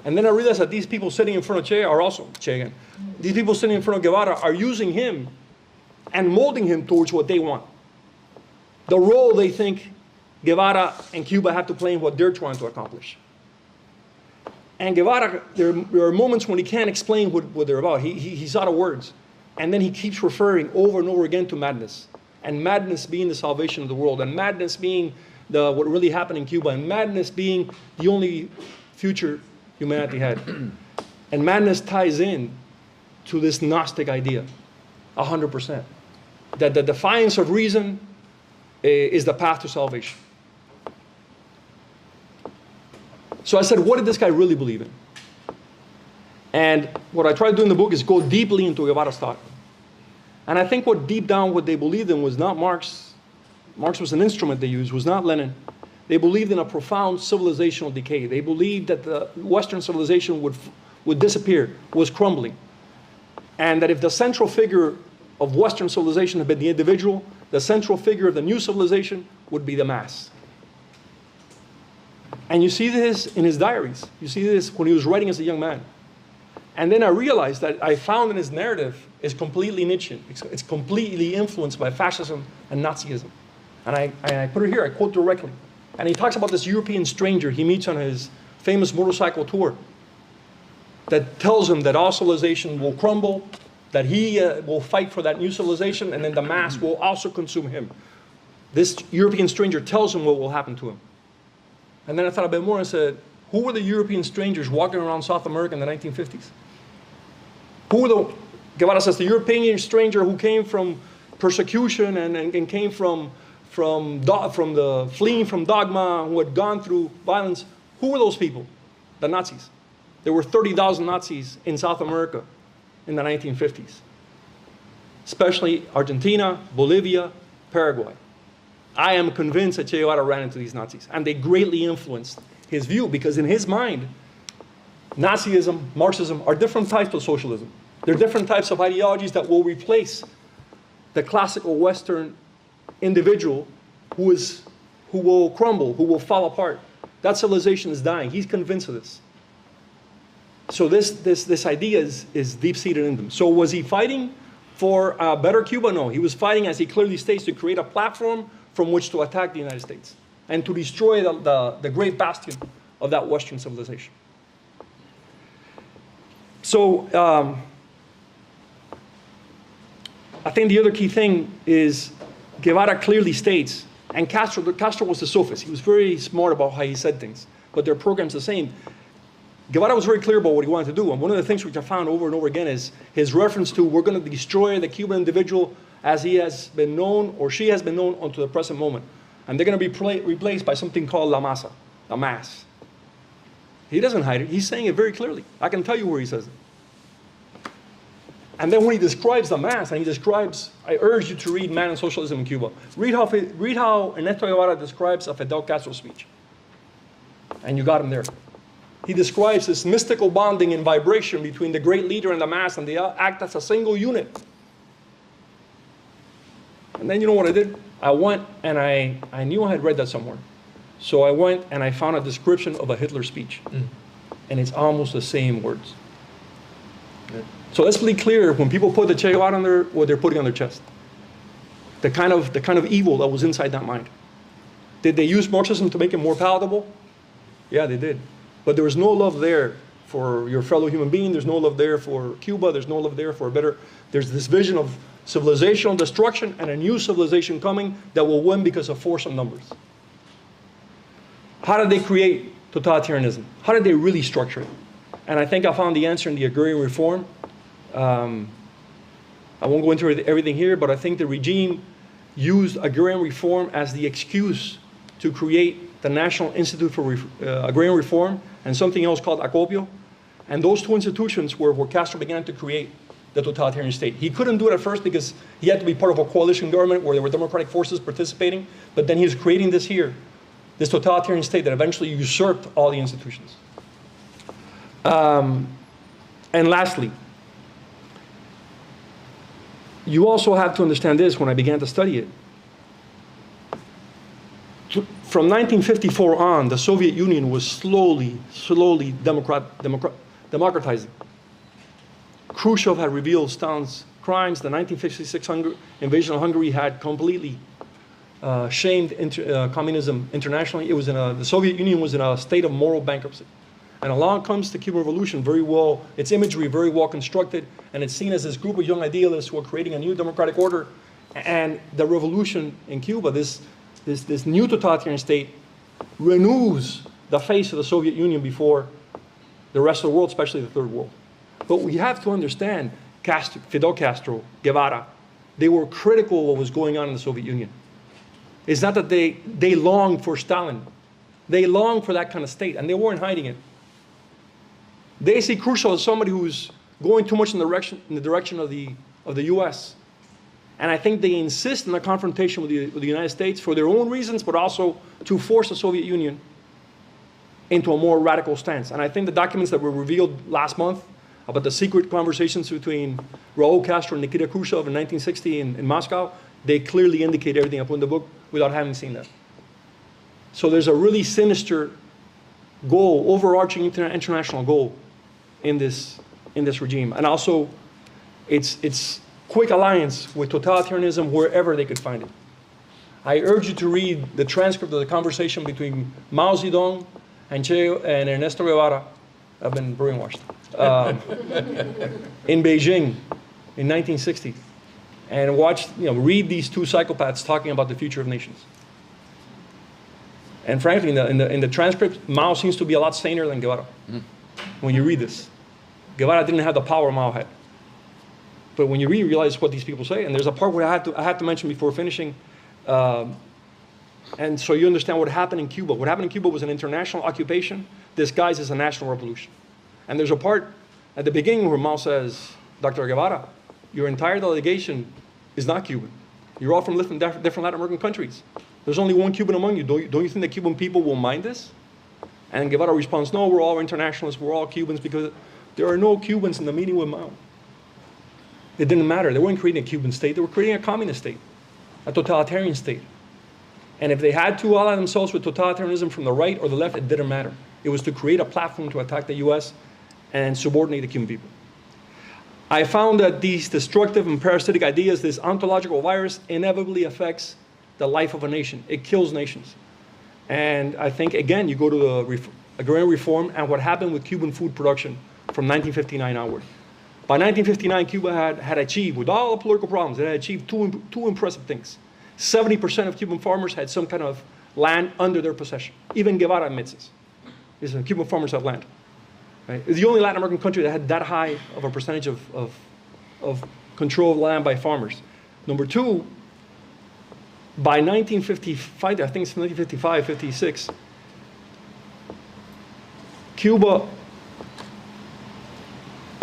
Speaker 3: And then I realized that these people sitting in front of Che are also Che again. These people sitting in front of Guevara are using him and molding him towards what they want. The role they think Guevara and Cuba have to play in what they're trying to accomplish. And Guevara, there are moments when he can't explain what they're about. He's out of words. And then he keeps referring over and over again to madness. And madness being the salvation of the world. And madness being what really happened in Cuba. And madness being the only future humanity had. And madness ties in to this Gnostic idea, 100%. That the defiance of reason is the path to salvation. So I said, what did this guy really believe in? And what I try to do in the book is go deeply into Guevara's thought. And I think deep down what they believed in was not Marx. Marx was an instrument they used, was not Lenin. They believed in a profound civilizational decay. They believed that the Western civilization would disappear, was crumbling. And that if the central figure of Western civilization had been the individual, the central figure of the new civilization would be the mass. And you see this in his diaries. You see this when he was writing as a young man. And then I realized that I found in his narrative is completely Nietzschean. It's completely influenced by fascism and Nazism. And I put it here, I quote directly. And he talks about this European stranger he meets on his famous motorcycle tour that tells him that all civilization will crumble, that he will fight for that new civilization, and then the mass will also consume him. This European stranger tells him what will happen to him. And then I thought a bit more and said, who were the European strangers walking around South America in the 1950s? Who were Guevara says, the European stranger who came from persecution and came from the fleeing from dogma, who had gone through violence. Who were those people? The Nazis. There were 30,000 Nazis in South America in the 1950s, especially Argentina, Bolivia, Paraguay. I am convinced that Che Guevara ran into these Nazis, and they greatly influenced his view, because in his mind, Nazism, Marxism are different types of socialism. They're different types of ideologies that will replace the classical Western individual who will crumble, who will fall apart. That civilization is dying. He's convinced of this. So this idea is deep-seated in them. So was he fighting for a better Cuba? No. He was fighting, as he clearly states, to create a platform from which to attack the United States and to destroy the great bastion of that Western civilization. So I think the other key thing is Guevara clearly states, and Castro was the sophist. He was very smart about how he said things, but their program's the same. Guevara was very clear about what he wanted to do, and one of the things which I found over and over again is his reference to, we're going to destroy the Cuban individual as he has been known, or she has been known unto the present moment. And they're going to be replaced by something called la masa, the mass. He doesn't hide it. He's saying it very clearly. I can tell you where he says it. And then when he describes the mass, and he describes, I urge you to read Man and Socialism in Cuba. Read how Ernesto Guevara describes a Fidel Castro speech. And you got him there. He describes this mystical bonding and vibration between the great leader and the mass, and they act as a single unit. And then you know what I did? I went and I knew I had read that somewhere. So I went and I found a description of a Hitler speech. And it's almost the same words. So let's be clear, when people put the Che Guevara on their, what they're putting on their chest. The kind of evil that was inside that mind. Did they use Marxism to make it more palatable? Yeah, they did. But there was no love there for your fellow human being. There's no love there for Cuba. There's no love there for a better. There's this vision of civilizational destruction and a new civilization coming that will win because of force and numbers. How did they create totalitarianism? How did they really structure it? And I think I found the answer in the agrarian reform. I won't go into everything here, but I think the regime used agrarian reform as the excuse to create the National Institute for Agrarian Reform and something else called Acopio. And those two institutions were where Castro began to create the totalitarian state. He couldn't do it at first because he had to be part of a coalition government where there were democratic forces participating, but then he was creating this here, this totalitarian state that eventually usurped all the institutions. And lastly, you also have to understand this when I began to study it. From 1954 on, the Soviet Union was slowly democratizing. Khrushchev had revealed Stalin's crimes. The 1956 invasion of Hungary had completely shamed communism internationally. It was the Soviet Union was in a state of moral bankruptcy. And along comes the Cuban Revolution, its imagery very well constructed, and it's seen as this group of young idealists who are creating a new democratic order. And the revolution in Cuba, this new totalitarian state, renews the face of the Soviet Union before the rest of the world, especially the third world. But we have to understand Fidel Castro, Guevara, they were critical of what was going on in the Soviet Union. It's not that they longed for Stalin. They longed for that kind of state, and they weren't hiding it. They see Khrushchev as somebody who's going too much in the direction of the U.S. And I think they insist on a confrontation with the United States for their own reasons, but also to force the Soviet Union into a more radical stance. And I think the documents that were revealed last month about the secret conversations between Raul Castro and Nikita Khrushchev in 1960 in Moscow, they clearly indicate everything I put in the book without having seen that. So there's a really sinister goal, overarching international goal in this regime. And also, it's quick alliance with totalitarianism wherever they could find it. I urge you to read the transcript of the conversation between Mao Zedong and Ernesto Guevara. I've been brainwashed. In Beijing in 1960. And read these two psychopaths talking about the future of nations. And frankly, in the transcript, Mao seems to be a lot saner than Guevara. When you read this. Guevara didn't have the power Mao had. But when you realize what these people say, and there's a part where I have to mention before finishing, and so you understand what happened in Cuba. What happened in Cuba was an international occupation disguised as a national revolution. And there's a part at the beginning where Mao says, Dr. Guevara, your entire delegation is not Cuban. You're all from different Latin American countries. There's only one Cuban among you. Don't you think the Cuban people will mind this? And Guevara responds, no, we're all internationalists, we're all Cubans, because there are no Cubans in the meeting with Mao. It didn't matter. They weren't creating a Cuban state. They were creating a communist state, a totalitarian state. And if they had to ally themselves with totalitarianism from the right or the left, it didn't matter. It was to create a platform to attack the US and subordinate the Cuban people. I found that these destructive and parasitic ideas, this ontological virus, inevitably affects the life of a nation. It kills nations. And I think, again, you go to the agrarian reform and what happened with Cuban food production from 1959 onward. By 1959, Cuba had achieved, with all the political problems, it had achieved two impressive things. 70% of Cuban farmers had some kind of land under their possession. Even Guevara admits this. He says Cuban farmers have land. Right? It's the only Latin American country that had that high of a percentage of control of land by farmers. Number two, by 1955, I think it's 1955, 56, Cuba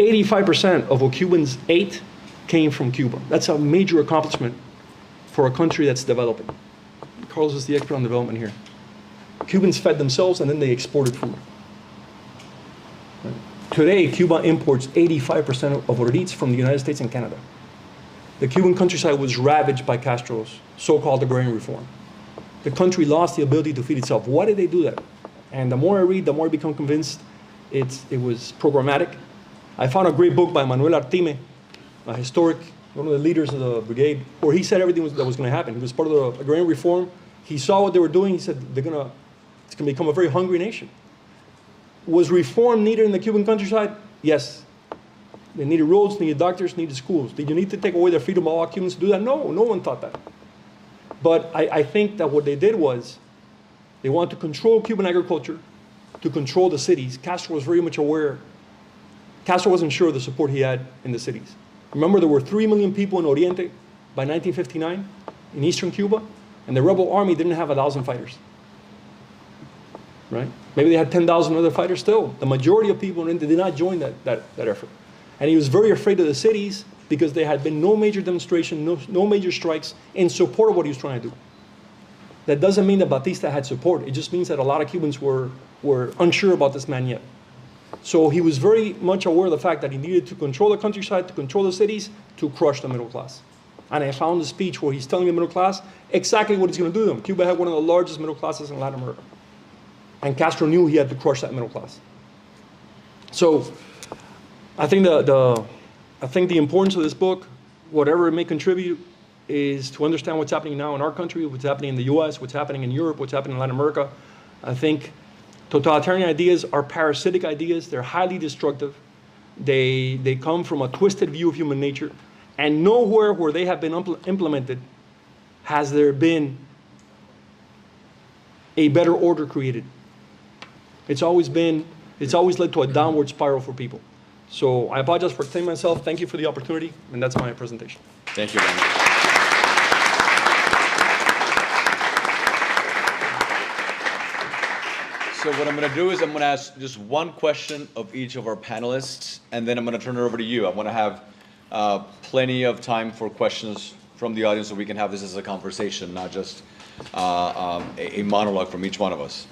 Speaker 3: 85% of what Cubans ate came from Cuba. That's a major accomplishment for a country that's developing. Carlos is the expert on development here. Cubans fed themselves and then they exported food. Today, Cuba imports 85% of what it eats from the United States and Canada. The Cuban countryside was ravaged by Castro's so-called agrarian reform. The country lost the ability to feed itself. Why did they do that? And the more I read, the more I become convinced it was programmatic. I found a great book by Manuel Artime, a historic, one of the leaders of the brigade, where he said everything that was going to happen. He was part of the agrarian reform. He saw what they were doing. He said, it's going to become a very hungry nation. Was reform needed in the Cuban countryside? Yes. They needed roads, needed doctors, needed schools. Did you need to take away the freedom of all Cubans to do that? No, no one thought that. But I think that what they did was they wanted to control Cuban agriculture, to control the cities. Castro was very much aware. Castro wasn't sure of the support he had in the cities. Remember, there were 3 million people in Oriente by 1959 in eastern Cuba, and the rebel army didn't have 1,000 fighters. Right? Maybe they had 10,000 other fighters still. The majority of people in Oriente did not join that effort. And he was very afraid of the cities because there had been no major demonstration, no major strikes in support of what he was trying to do. That doesn't mean that Batista had support. It just means that a lot of Cubans were unsure about this man yet. So he was very much aware of the fact that he needed to control the countryside, to control the cities, to crush the middle class. And I found the speech where he's telling the middle class exactly what he's going to do to them. Cuba had one of the largest middle classes in Latin America. And Castro knew he had to crush that middle class. So I think the importance of this book, whatever it may contribute, is to understand what's happening now in our country, what's happening in the US, what's happening in Europe, what's happening in Latin America. I think totalitarian ideas are parasitic ideas. They're highly destructive. They come from a twisted view of human nature. And nowhere where they have been implemented has there been a better order created. It's always led to a downward spiral for people. So I apologize for extending myself. Thank you for the opportunity, and that's my presentation.
Speaker 1: Thank you very much. So what I'm going to do is I'm going to ask just one question of each of our panelists, and then I'm going to turn it over to you. I want to have plenty of time for questions from the audience so we can have this as a conversation, not just a monologue from each one of us.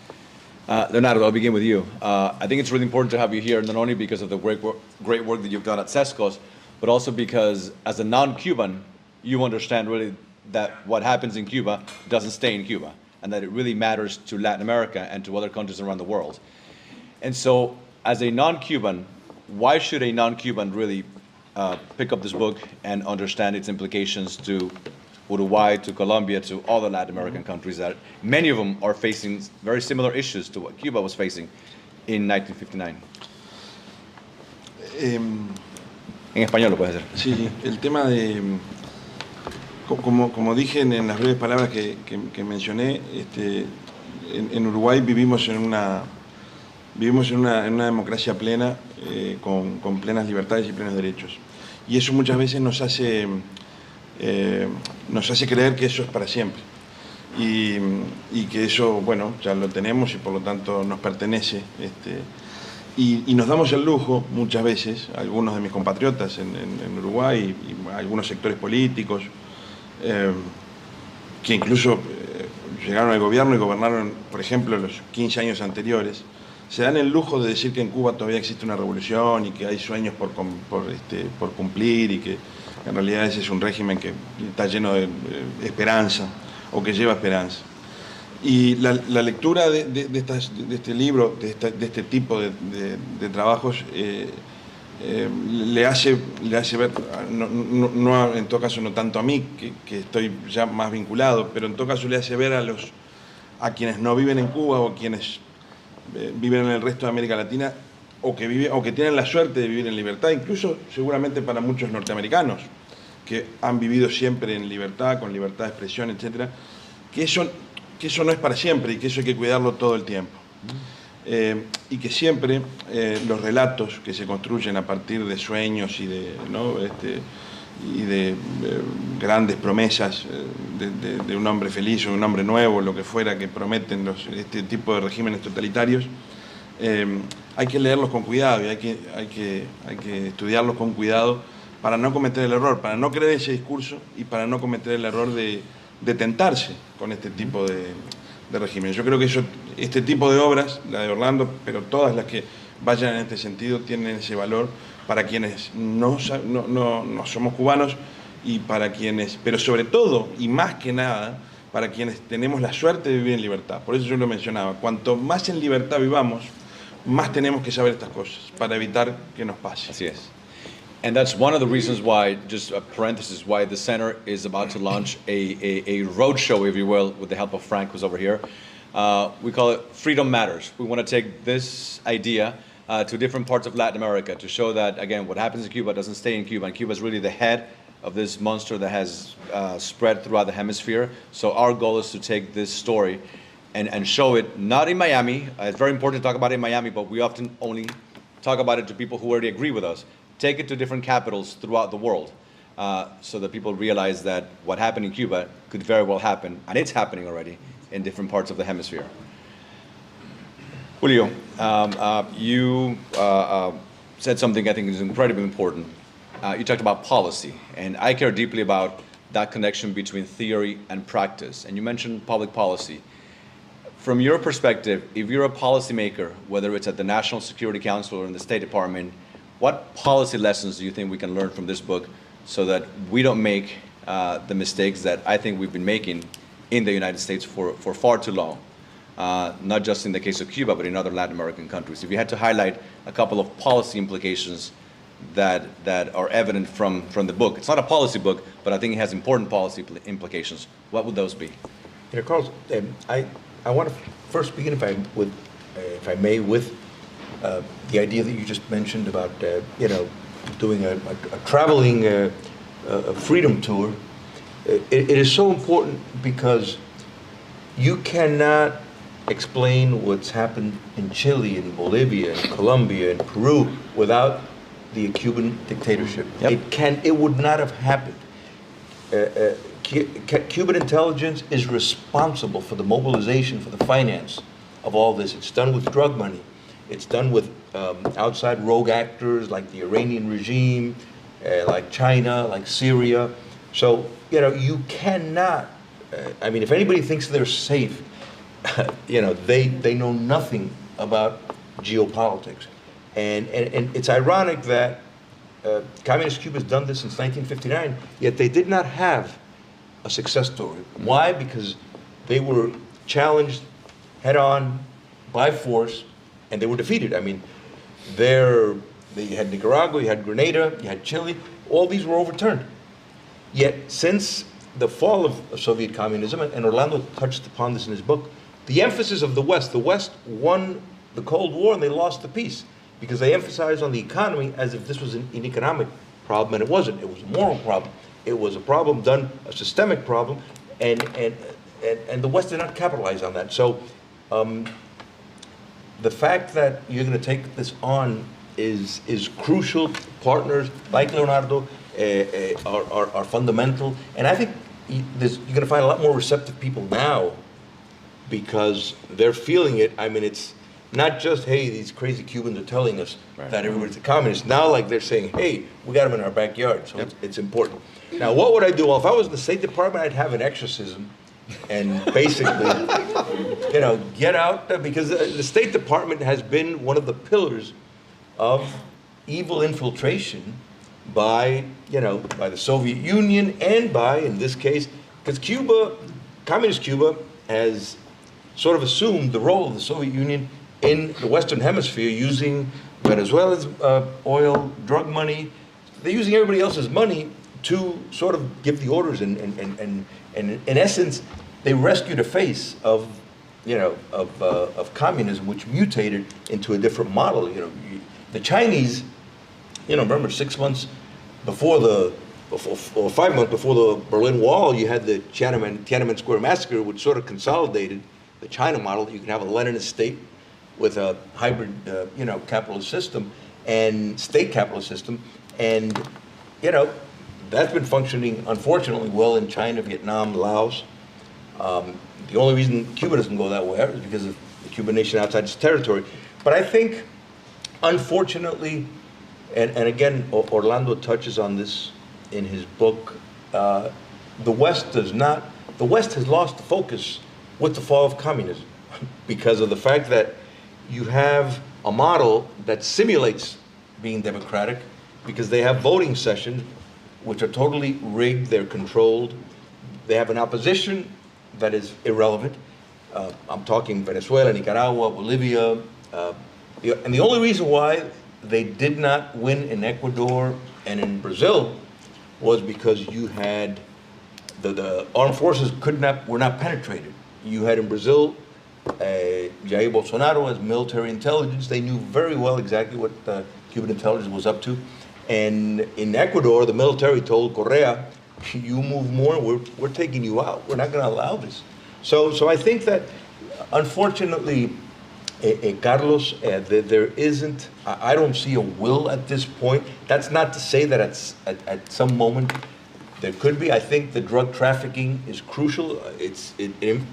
Speaker 1: Leonardo, I'll begin with you. I think it's really important to have you here, not only because of the great work that you've done at CESCOS, but also because as a non-Cuban, you understand really that what happens in Cuba doesn't stay in Cuba, and that it really matters to Latin America and to other countries around the world. And so, as a non-Cuban, why should a non-Cuban really pick up this book and understand its implications to Uruguay, to Colombia, to all the Latin American countries that many of them are facing very similar issues to what Cuba was facing in 1959? En español lo puedes hacer.
Speaker 2: Sí, el tema de, como dije en las breves palabras que mencioné, en Uruguay vivimos en una democracia plena, con plenas libertades y plenos derechos. Y eso muchas veces nos hace creer que eso es para siempre y que eso, bueno, ya lo tenemos y por lo tanto nos pertenece, y nos damos el lujo muchas veces, algunos de mis compatriotas en Uruguay y algunos sectores políticos que incluso llegaron al gobierno y gobernaron, por ejemplo, los 15 años anteriores, se dan el lujo de decir que en Cuba todavía existe una revolución y que hay sueños por cumplir y que en realidad ese es un régimen que está lleno de esperanza o que lleva esperanza. Y la lectura de este libro, de este tipo de trabajos, le hace ver, no, en todo caso no tanto a mí, que estoy ya más vinculado, pero en todo caso le hace ver a quienes no viven en Cuba o quienes viven en el resto de América Latina o que tienen la suerte de vivir en libertad, incluso seguramente para muchos norteamericanos que han vivido siempre en libertad, con libertad de expresión, etcétera, que eso no es para siempre y que eso hay que cuidarlo todo el tiempo. Y que siempre los relatos que se construyen a partir de sueños y de grandes promesas de un hombre feliz o un hombre nuevo, lo que fuera que prometen este tipo de regímenes totalitarios, hay que leerlos con cuidado y hay que estudiarlos con cuidado para no cometer el error, para no creer ese discurso y para no cometer el error de tentarse con este tipo de régimen. Yo creo que este tipo de obras, la de Orlando, pero todas las que vayan en este sentido, tienen ese valor para quienes no somos cubanos y para quienes, pero sobre todo y más que nada, para quienes tenemos la suerte de vivir en libertad. Por eso yo lo mencionaba, cuanto más en libertad vivamos, más tenemos que saber estas cosas para evitar que nos pase.
Speaker 1: Así es. And that's one of the reasons why, just a parenthesis, why the center is about to launch a roadshow, if you will, with the help of Frank, who's over here. We call it Freedom Matters. We want to take this idea to different parts of Latin America to show that, again, what happens in Cuba doesn't stay in Cuba, and Cuba is really the head of this monster that has spread throughout the hemisphere. So our goal is to take this story and show it, not in Miami. It's very important to talk about it in Miami, but we often only talk about it to people who already agree with us. Take it to different capitals throughout the world so that people realize that what happened in Cuba could very well happen, and it's happening already, in different parts of the hemisphere. Julio, you said something I think is incredibly important. You talked about policy, and I care deeply about that connection between theory and practice, and you mentioned public policy. From your perspective, if you're a policymaker, whether it's at the National Security Council or in the State Department, what policy lessons do you think we can learn from this book so that we don't make the mistakes that I think we've been making in the United States for far too long? Not just in the case of Cuba, but in other Latin American countries. If you had to highlight a couple of policy implications that are evident from the book. It's not a policy book, but I think it has important policy implications. What would those be?
Speaker 4: Yeah, Carlos, I want to first begin, if I may, with the idea that you just mentioned about doing a traveling a freedom tour. It is so important because you cannot explain what's happened in Chile, in Bolivia, in Colombia, in Peru without the Cuban dictatorship.
Speaker 1: Yep.
Speaker 4: It would not have happened. Cuban intelligence is responsible for the mobilization, for the finance of all this. It's done with drug money. It's done with outside rogue actors like the Iranian regime, like China, like Syria. So, you cannot, if anybody thinks they're safe, they know nothing about geopolitics. And it's ironic that Communist Cuba has done this since 1959, yet they did not have a success story. Why? Because they were challenged head on by force, and they were defeated. They had Nicaragua, you had Grenada, you had Chile, all these were overturned. Yet since the fall of Soviet communism, and Orlando touched upon this in his book, the emphasis of the West won the Cold War and they lost the peace because they emphasized on the economy as if this was an economic problem, and it wasn't. It was a moral problem. It was a problem a systemic problem, and the West did not capitalize on that. So the fact that you're going to take this on is crucial. Partners like Leonardo are fundamental, and I think you're going to find a lot more receptive people now because they're feeling it. It's not just, hey, these crazy Cubans are telling us that everybody's a communist. Now, they're saying, hey, we got them in our backyard, so it's important. Now, what would I do? Well, if I was in the State Department, I'd have an exorcism and basically, get out, because the State Department has been one of the pillars of evil infiltration by the Soviet Union and by, in this case, because Communist Cuba has sort of assumed the role of the Soviet Union in the Western Hemisphere, using Venezuela's oil, drug money. They're using everybody else's money to sort of give the orders, and in essence, they rescued a face of communism, which mutated into a different model. The Chinese, remember 6 months before or 5 months before the Berlin Wall, you had the Tiananmen Square massacre, which sort of consolidated the China model. You can have a Leninist state with a hybrid, capitalist system and state capitalist system, and that's been functioning unfortunately well in China, Vietnam, Laos. The only reason Cuba doesn't go that way is because of the Cuban nation outside its territory. But I think unfortunately, and again, Orlando touches on this in his book, the West has lost the focus with the fall of communism because of the fact that you have a model that simulates being democratic because they have voting sessions which are totally rigged, they're controlled. They have an opposition that is irrelevant. I'm talking Venezuela, Nicaragua, Bolivia. And the only reason why they did not win in Ecuador and in Brazil was because you had the armed forces were not penetrated. You had in Brazil Jair Bolsonaro as military intelligence. They knew very well exactly what Cuban intelligence was up to. And in Ecuador, the military told Correa, you move more, we're taking you out. We're not going to allow this. So I think that, unfortunately, Carlos, there isn't, I don't see a will at this point. That's not to say that at some moment there could be. I think the drug trafficking is crucial. It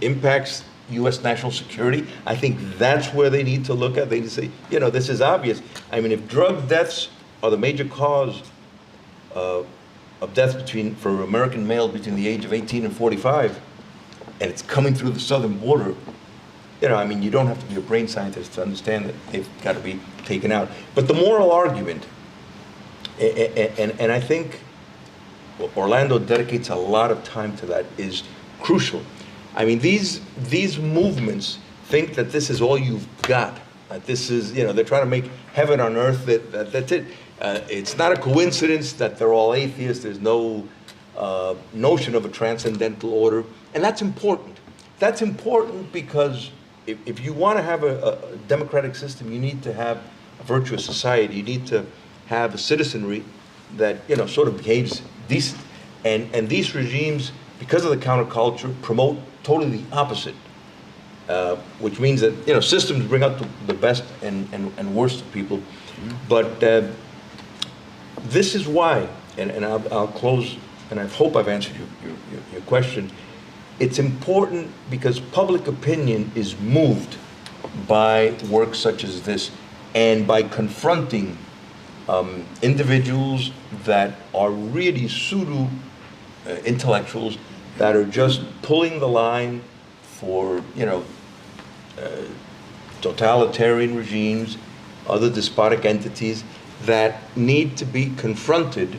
Speaker 4: impacts U.S. national security. I think that's where they need to look at. They need to say, this is obvious. I mean, if drug deaths are the major cause of death for American males between the age of 18 and 45, and it's coming through the southern border, you don't have to be a brain scientist to understand that they've got to be taken out. But the moral argument, and I think Orlando dedicates a lot of time to that, is crucial. I mean, these movements think that this is all you've got. That this is, they're trying to make heaven on earth. That's it. It's not a coincidence that they're all atheists. There's no notion of a transcendental order, and that's important. That's important because if you want to have a democratic system, you need to have a virtuous society. You need to have a citizenry that sort of behaves decent. And these regimes, because of the counterculture, promote totally the opposite, which means that systems bring out the best and worst of people. But this is why, and I'll close, and I hope I've answered your question. It's important because public opinion is moved by work such as this and by confronting individuals that are really pseudo intellectuals that are just pulling the line for totalitarian regimes, other despotic entities that need to be confronted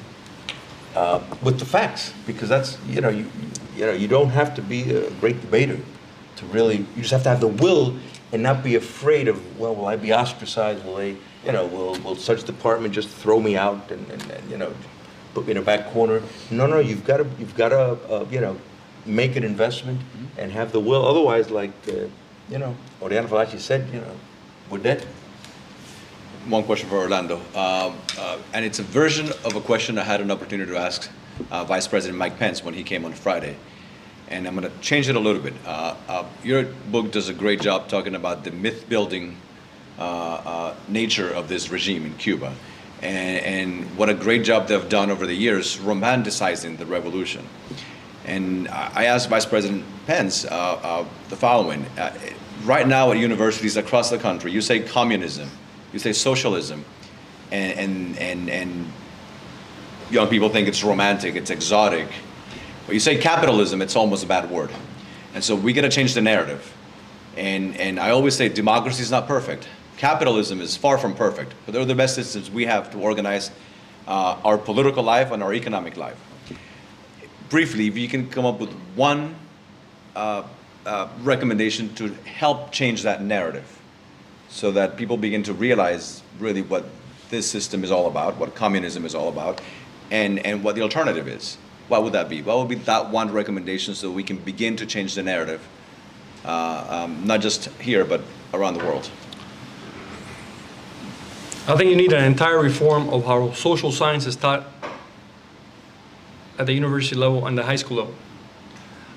Speaker 4: with the facts, because that's you don't have to be a great debater to really. You just have to have the will and not be afraid of, well, will I be ostracized? Will they, will such department just throw me out and put me in a back corner? No, you've got to make an investment and have the will. Otherwise, like Oriana Falaci said, we're dead.
Speaker 1: One question for Orlando, and it's a version of a question I had an opportunity to ask Vice President Mike Pence when he came on Friday, and I'm going to change it a little bit. Your book does a great job talking about the myth-building nature of this regime in Cuba, and what a great job they've done over the years romanticizing the revolution. And I asked Vice President Pence the following. Right now at universities across the country, you say communism, you say socialism, and young people think it's romantic, it's exotic. But you say capitalism, it's almost a bad word. And so we got to change the narrative. And I always say democracy is not perfect. Capitalism is far from perfect, but they're the best systems we have to organize our political life and our economic life. Briefly, if you can come up with one recommendation to help change that narrative so that people begin to realize really what this system is all about, what communism is all about, and what the alternative is. What would that be? What would be that one recommendation so we can begin to change the narrative, not just here, but around the world?
Speaker 3: I think you need an entire reform of how social science is taught at the university level and the high school level.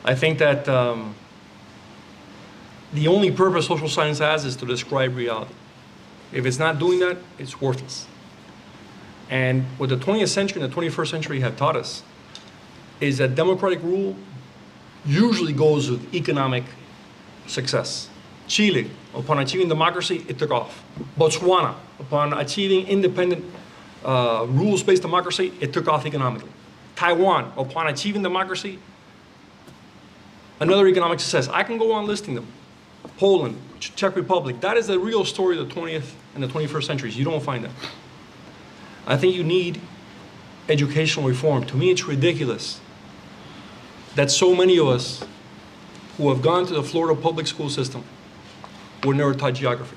Speaker 3: I think that the only purpose social science has is to describe reality. If it's not doing that, it's worthless. And what the 20th century and the 21st century have taught us is that democratic rule usually goes with economic success. Chile, upon achieving democracy, it took off. Botswana, upon achieving independent rules-based democracy, it took off economically. Taiwan, upon achieving democracy, another economic success. I can go on listing them. Poland, Czech Republic, that is the real story of the 20th and the 21st centuries. You don't find that. I think you need educational reform. To me, it's ridiculous that so many of us who have gone to the Florida public school system were never taught geography.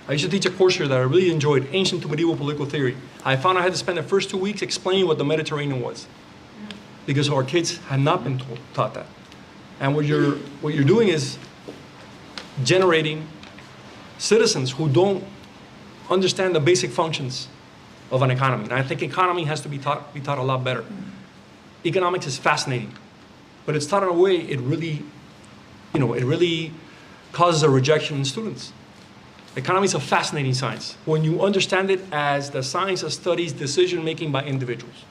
Speaker 3: I used to teach a course here that I really enjoyed, Ancient to Medieval Political Theory. I found I had to spend the first 2 weeks explaining what the Mediterranean was, because our kids had not been taught that. And what you're doing is generating citizens who don't understand the basic functions of an economy. And I think economy has to be taught a lot better. Economics is fascinating, but it's taught in a way it really causes a rejection in students. Economy is a fascinating science when you understand it as the science that studies decision-making by individuals.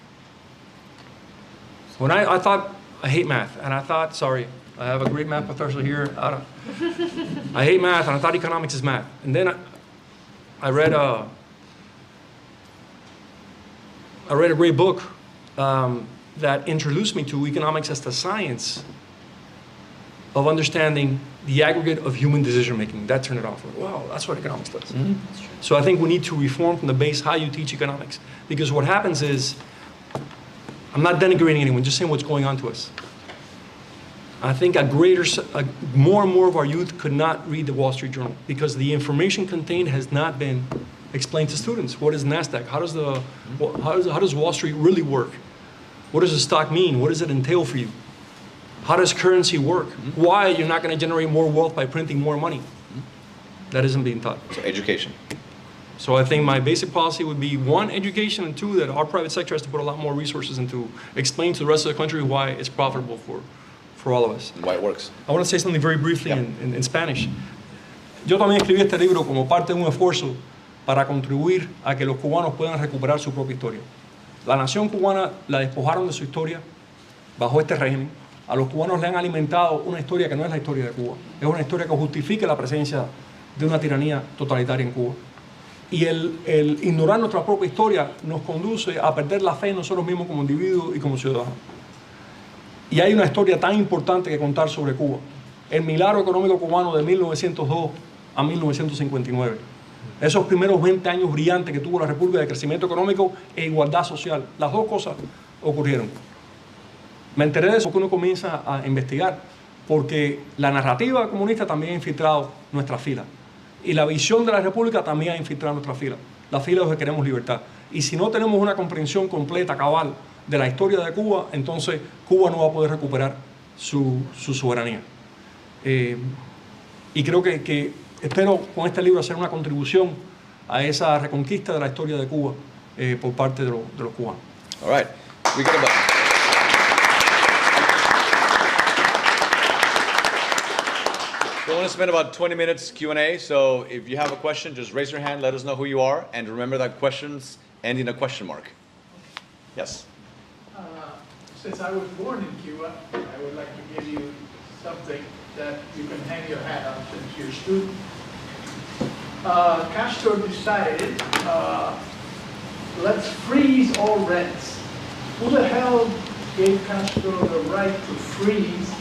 Speaker 3: When I thought, I hate math, and I thought, sorry, I have a great math professor here. I hate math, and I thought economics is math. And then I read a great book that introduced me to economics as the science of understanding the aggregate of human decision-making. That turned it off. Wow, that's what economics does. Mm-hmm. So I think we need to reform from the base how you teach economics. Because what happens is, I'm not denigrating anyone, just saying what's going on to us. I think more and more of our youth could not read the Wall Street Journal because the information contained has not been explained to students. What is NASDAQ? How does Wall Street really work? What does a stock mean? What does it entail for you? How does currency work? Mm-hmm. Why you're not going to generate more wealth by printing more money? Mm-hmm. That isn't being taught.
Speaker 1: So education.
Speaker 3: So I think my basic policy would be, one, education, and two, that our private sector has to put a lot more resources into explain to the rest of the country why it's profitable for all of us.
Speaker 1: And why it works.
Speaker 3: I want to say something very briefly in Spanish. Yo también escribí este libro como parte de un esfuerzo para contribuir a que los cubanos puedan recuperar su propia historia. La nación cubana la despojaron de su historia bajo este régimen. A los cubanos le han alimentado una historia que no es la historia de Cuba. Es una historia que justifica la presencia de una tiranía totalitaria en Cuba. Y el ignorar nuestra propia historia nos conduce a perder la fe en nosotros mismos como individuos y como ciudadanos. Y hay una historia tan importante que contar sobre Cuba. El milagro económico cubano de 1902 a 1959. Esos primeros 20 años brillantes que tuvo la República de crecimiento económico e igualdad social. Las dos cosas ocurrieron. Me enteré de eso porque uno comienza a investigar, porque la narrativa comunista también ha infiltrado nuestra fila. Y la visión de la República también ha infiltrado nuestra fila. La fila de los que queremos libertad. Y si no tenemos una comprensión completa, cabal, de la historia de Cuba, entonces Cuba no va a poder recuperar su soberanía. Y creo que espero con este libro hacer una contribución a esa reconquista de la historia de Cuba por parte de los cubanos.
Speaker 1: All right. We got a button. So I want to spend about 20 minutes Q&A, so if you have a question, just raise your hand, let us know who you are, and remember that questions end in a question mark. Yes?
Speaker 5: Since I was born in Cuba, I would like to give you something that you can hang your hat on since you're a student. Castro decided, let's freeze all rents. Who the hell gave Castro the right to freeze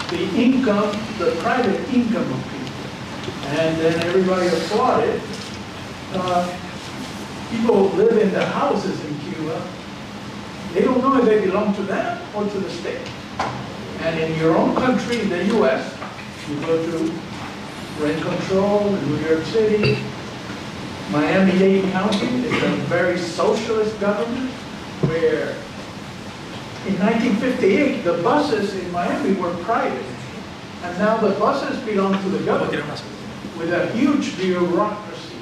Speaker 5: the income, the private income of people? And then everybody applauded. People live in the houses in Cuba. They don't know if they belong to them or to the state. And in your own country, in the US, you go to rent control in New York City, Miami-Dade County is a very socialist government where in 1958, the buses in Miami were private. And now the buses belong to the government with a huge bureaucracy.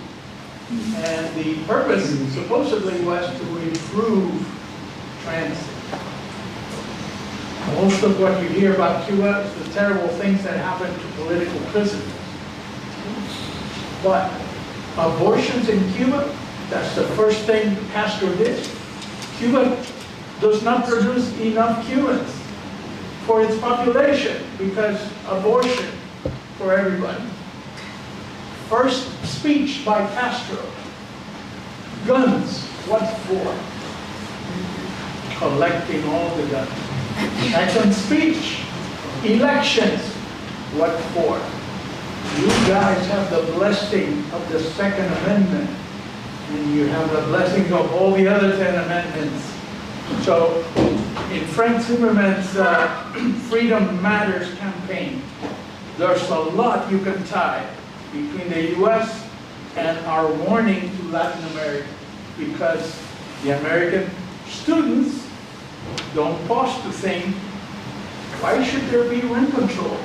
Speaker 5: And the purpose supposedly was to improve transit. Most of what you hear about Cuba is the terrible things that happen to political prisoners. But abortions in Cuba, that's the first thing Castro did. Cuba does not produce enough Cubans for its population because abortion for everybody. First speech by Castro. Guns, what for? Collecting all the guns. Second speech, elections, what for? You guys have the blessing of the Second Amendment, and you have the blessing of all the other 10 amendments. So, in Frank Zimmerman's Freedom Matters campaign, there's a lot you can tie between the U.S. and our warning to Latin America, because the American students don't pause to think, why should there be rent control,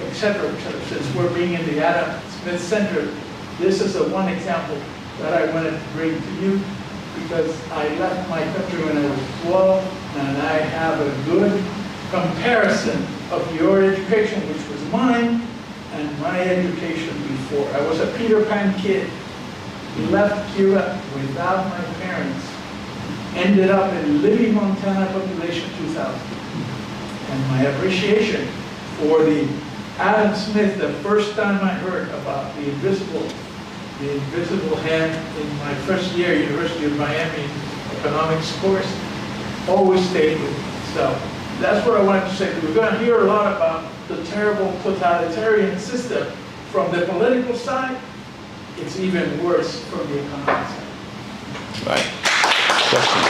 Speaker 5: etc., etc. Since we're being in the Adam Smith Center, this is one example that I wanted to bring to you, because I left my country when I was 12, and I have a good comparison of your education, which was mine, and my education before. I was a Peter Pan kid. Left Cuba without my parents. Ended up in Libby, Montana, population 2,000. And my appreciation for the Adam Smith, the first time I heard about the invisible hand in my first year, University of Miami economics course, always stayed with me. So that's what I wanted to say. We're going to hear a lot about the terrible totalitarian system from the political side. It's even worse from the economic side.
Speaker 1: Right. Questions?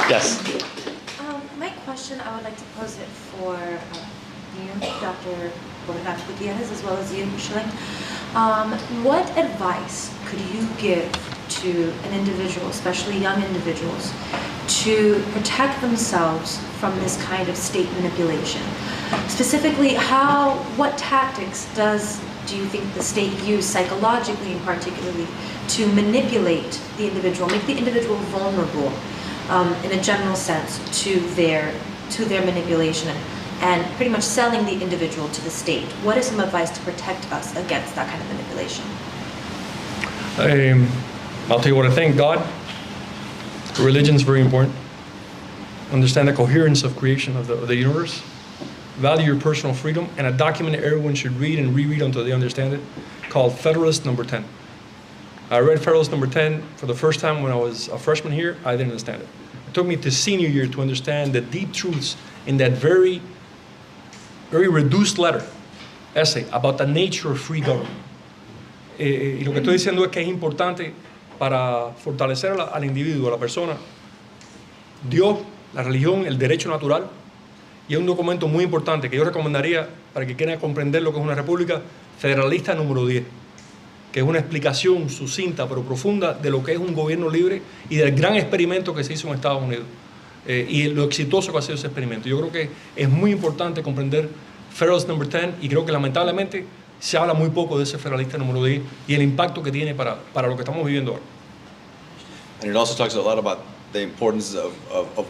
Speaker 1: Yes.
Speaker 6: My question, I would like to pose it for you, Dr. Orlando Gutierrez, as well as you, Schilling. What advice could you give to an individual, especially young individuals, to protect themselves from this kind of state manipulation? Specifically, what tactics do you think the state use psychologically and particularly to manipulate the individual, make the individual vulnerable in a general sense to their manipulation and pretty much selling the individual to the state? What is some advice to protect us against that kind of manipulation?
Speaker 3: I'll tell you what I think. God, religion is very important. Understand the coherence of creation of the universe. Value your personal freedom, and a document that everyone should read and reread until they understand it, called Federalist Number 10. I read Federalist Number 10 for the first time when I was a freshman here. I didn't understand it. It took me to senior year to understand the deep truths in that very, very reduced essay about the nature of free government. Y lo que estoy diciendo es que es importante para fortalecer al individuo, a la persona, Dios, la religión, el derecho natural. Y es un documento muy importante que yo recomendaría para que quieran comprender lo que es una república, Federalista número 10, que es una explicación sucinta pero profunda de lo que es un gobierno libre y del gran experimento que se hizo en Estados Unidos y lo exitoso que ha sido ese experimento. Yo creo que es muy importante comprender Federalist Number 10 y creo que lamentablemente se habla muy poco de ese Federalista número 10 y el impacto que tiene para lo que estamos viviendo ahora.
Speaker 1: And it also talks a lot about the importance of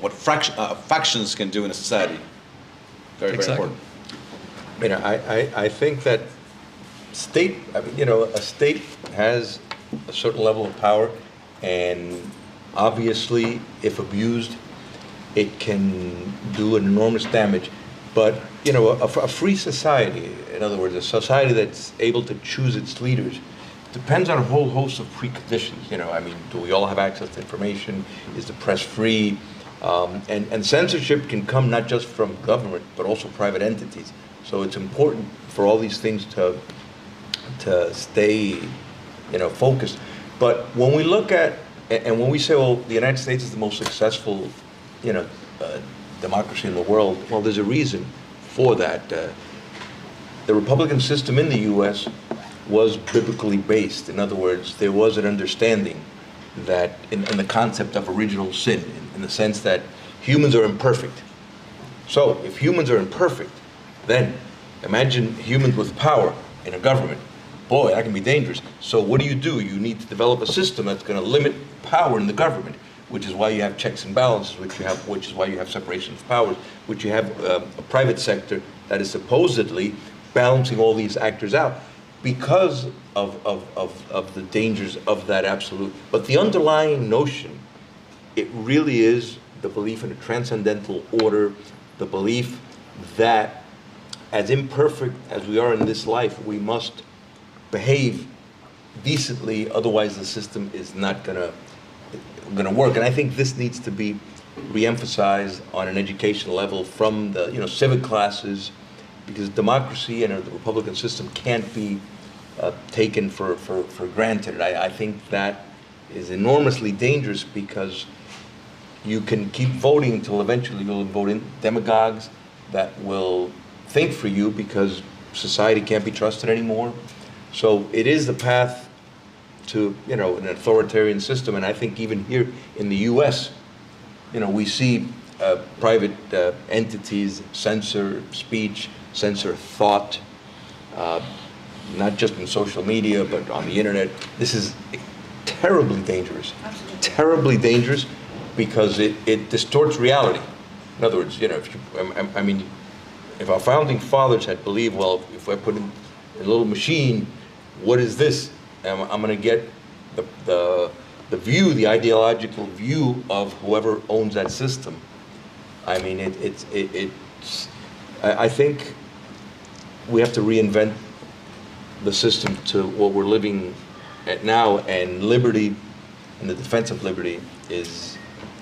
Speaker 1: what factions can do in a society. Very, very important.
Speaker 4: I think that a state has a certain level of power, and obviously, if abused, it can do enormous damage. But, a free society, in other words, a society that's able to choose its leaders, depends on a whole host of preconditions. Do we all have access to information? Is the press free? And censorship can come not just from government, but also private entities. So it's important for all these things to stay, focused. But when we look at, and when we say, well, the United States is the most successful, democracy in the world, well, there's a reason for that. The Republican system in the U.S. was biblically based. In other words, there was an understanding that in the concept of original sin, in the sense that humans are imperfect. So if humans are imperfect, then imagine humans with power in a government. Boy, that can be dangerous. So what do? You need to develop a system that's going to limit power in the government, which is why you have checks and balances, which is why you have separation of powers, which you have a private sector that is supposedly balancing all these actors out because of the dangers of that absolute. But the underlying notion, it really is the belief in a transcendental order, the belief that as imperfect as we are in this life, we must behave decently, otherwise the system is not gonna work. And I think this needs to be re-emphasized on an educational level from the civic classes, because democracy and the Republican system can't be taken for granted. And I think that is enormously dangerous, because you can keep voting until eventually you'll vote in demagogues that will think for you, because society can't be trusted anymore. So it is the path to an authoritarian system. And I think even here in the U.S., we see private entities censor speech, censor thought, not just in social media, but on the internet. This is terribly dangerous.
Speaker 6: Absolutely.
Speaker 4: Terribly dangerous, because it distorts reality. In other words, if our founding fathers had believed, well, if I put in a little machine, what is this? I'm going to get the view, the ideological view of whoever owns that system. I mean, I think we have to reinvent the system to what we're living at now, and liberty and the defense of liberty is,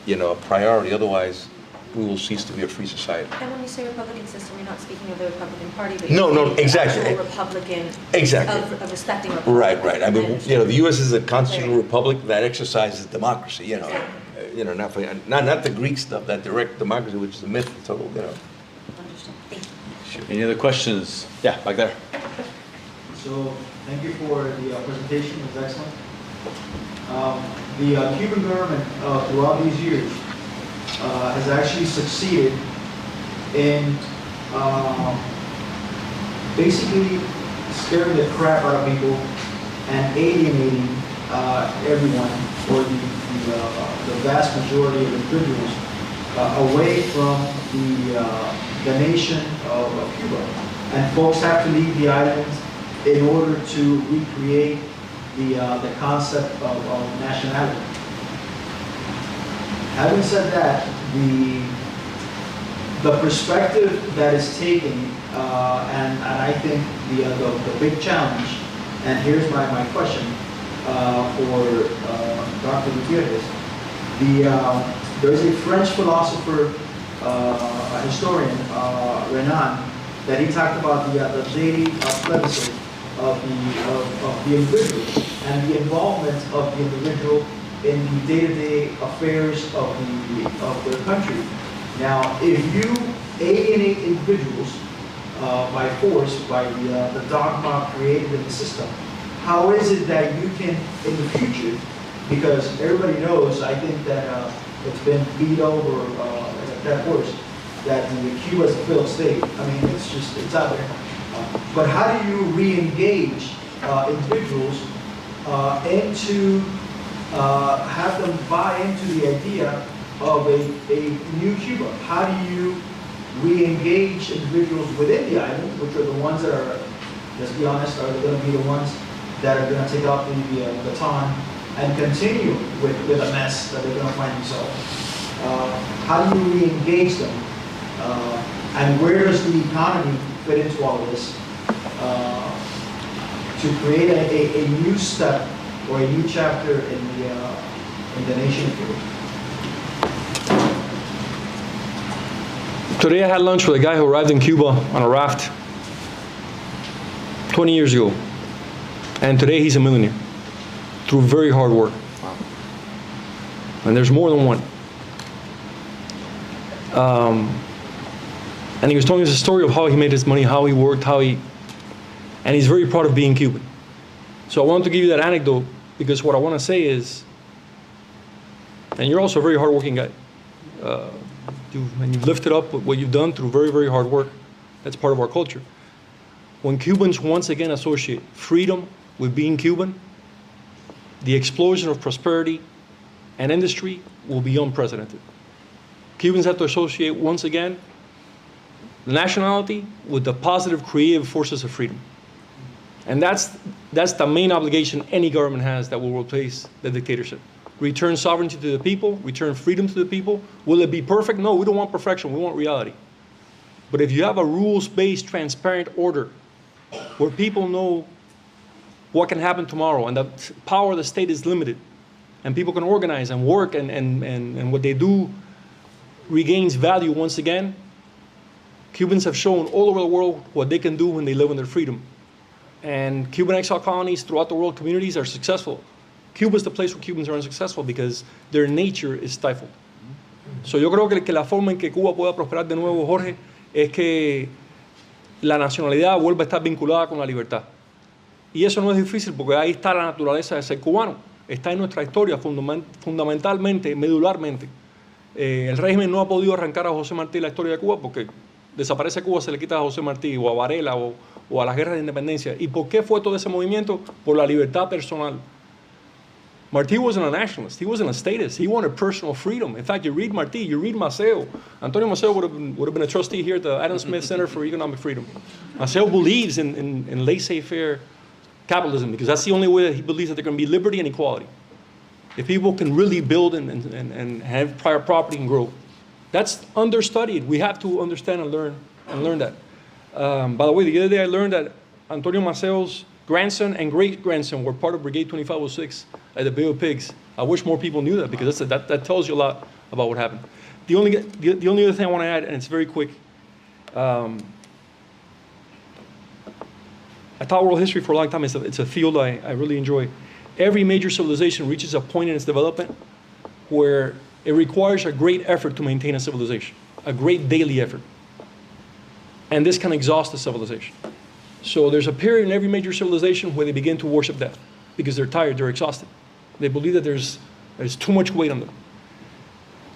Speaker 4: a priority. Otherwise, we will cease to be a free society.
Speaker 6: And when you say Republican system, you're not speaking of the Republican Party, but
Speaker 4: No,
Speaker 6: you're
Speaker 4: exactly.
Speaker 6: the actual Republican
Speaker 4: Exactly.
Speaker 6: of respecting Republicans.
Speaker 4: Right. I mean, the U.S. is a constitutional republic that exercises democracy. Not the Greek stuff, that direct democracy, which is a myth. Total.
Speaker 6: Understood. Thank you.
Speaker 1: Any other questions? Yeah, back there.
Speaker 7: So, thank you for the presentation. It was excellent. The Cuban government, throughout these years, has actually succeeded in basically scaring the crap out of people and alienating everyone, or the vast majority of individuals, away from the nation of Cuba. And folks have to leave the island in order to recreate the concept of nationality. Having said that, the perspective that is taken, and I think the big challenge, and here's my question for Dr. Gutierrez. There's a French philosopher, a historian, Renan, that he talked about the daily plebiscite of the individual and the involvement of the individual in the day-to-day affairs of the country. Now, if you alienate individuals by force, by the dogma created in the system, how is it that you can, in the future, because everybody knows, I think that it's been beat over at that worse, that Cuba is a failed state. I mean, it's out there. But how do you re-engage individuals into have them buy into the idea of a new Cuba? How do you re-engage individuals within the island, which are the ones that are, let's be honest, are going to be the ones that are going to take up the baton and continue with a mess that they're going to find themselves? How do you re-engage them? And where does the economy fit into all of this to create a new step or a new chapter in the nation of Cuba?
Speaker 3: Today I had lunch with a guy who arrived in Cuba on a raft 20 years ago. And today he's a millionaire through very hard work. And there's more than one. And he was telling us a story of how he made his money, how he worked, and he's very proud of being Cuban. So I wanted to give you that anecdote because what I want to say is, and you're also a very hardworking guy. And you've lifted up what you've done through very, very hard work. That's part of our culture. When Cubans once again associate freedom with being Cuban, the explosion of prosperity and industry will be unprecedented. Cubans have to associate once again nationality with the positive creative forces of freedom. And that's the main obligation any government has that will replace the dictatorship. Return sovereignty to the people, return freedom to the people. Will it be perfect? No, we don't want perfection, we want reality. But if you have a rules-based, transparent order where people know what can happen tomorrow and the power of the state is limited and people can organize and work and what they do regains value once again, Cubans have shown all over the world what they can do when they live in their freedom. And Cuban exile colonies throughout the world, communities are successful. Cuba is the place where Cubans are unsuccessful because their nature is stifled. So yo creo que la forma en que Cuba pueda prosperar de nuevo, Jorge, es que la nacionalidad vuelva a estar vinculada con la libertad. Y eso no es difícil porque ahí está la naturaleza de ser cubano. Está en nuestra historia fundamentalmente, medularmente. El régimen no ha podido arrancar a José Martí la historia de Cuba porque desaparece Cuba, se le quita a José Martí o a Varela o a las guerras de independencia. ¿Y por qué fue todo ese movimiento? Por la libertad personal. Martí wasn't a nationalist. He wasn't a statist. He wanted personal freedom. In fact, you read Martí, you read Maceo. Antonio Maceo would have been a trustee here at the Adam Smith Center for Economic Freedom. Maceo believes in laissez-faire capitalism because that's the only way that he believes that there can be liberty and equality. If people can really build and have prior property and grow. That's understudied. We have to understand and learn that. By the way, the other day I learned that Antonio Maceo's grandson and great-grandson were part of Brigade 2506 at the Bay of Pigs. I wish more people knew that because that tells you a lot about what happened. The only other thing I want to add, and it's very quick, I taught world history for a long time. It's a field I really enjoy. Every major civilization reaches a point in its development where it requires a great effort to maintain a civilization, a great daily effort. And this can exhaust the civilization. So there's a period in every major civilization where they begin to worship death because they're tired, they're exhausted. They believe that there's too much weight on them.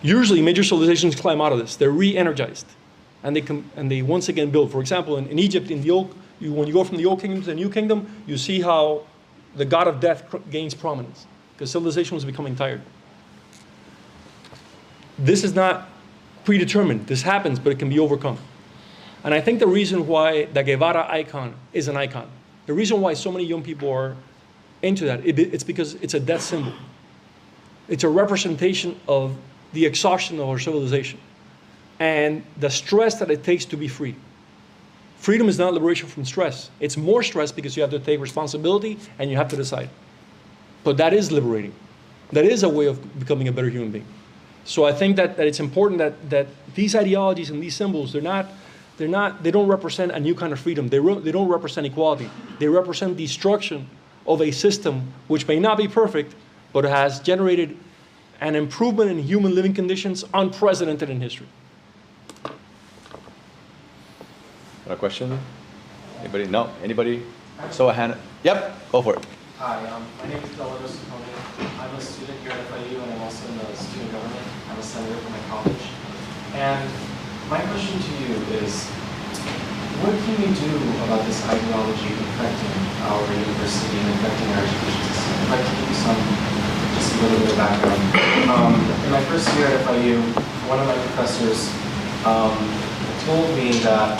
Speaker 3: Usually major civilizations climb out of this. They're re-energized and they once again build. For example, in Egypt, when you go from the old kingdom to the new kingdom, you see how the god of death gains prominence because civilization was becoming tired. This is not predetermined. This happens, but it can be overcome. And I think the reason why the Guevara icon is an icon, the reason why so many young people are into that, it's because it's a death symbol. It's a representation of the exhaustion of our civilization and the stress that it takes to be free. Freedom is not liberation from stress. It's more stress because you have to take responsibility and you have to decide. But that is liberating. That is a way of becoming a better human being. So I think that it's important that these ideologies and these symbols, they don't represent a new kind of freedom. They don't represent equality. They represent destruction of a system which may not be perfect, but has generated an improvement in human living conditions unprecedented in history.
Speaker 1: A question? Anybody? No? Anybody? So a hand. Yep, go for it.
Speaker 8: Hi, my name is Delano Sacone. I'm a student here at FIU and I'm also in the student government. I'm a senator for my college. And my question to you is, what can we do about this ideology affecting our university and affecting our education system? I'd like to give you just a little bit of background. In my first year at FIU, one of my professors told me that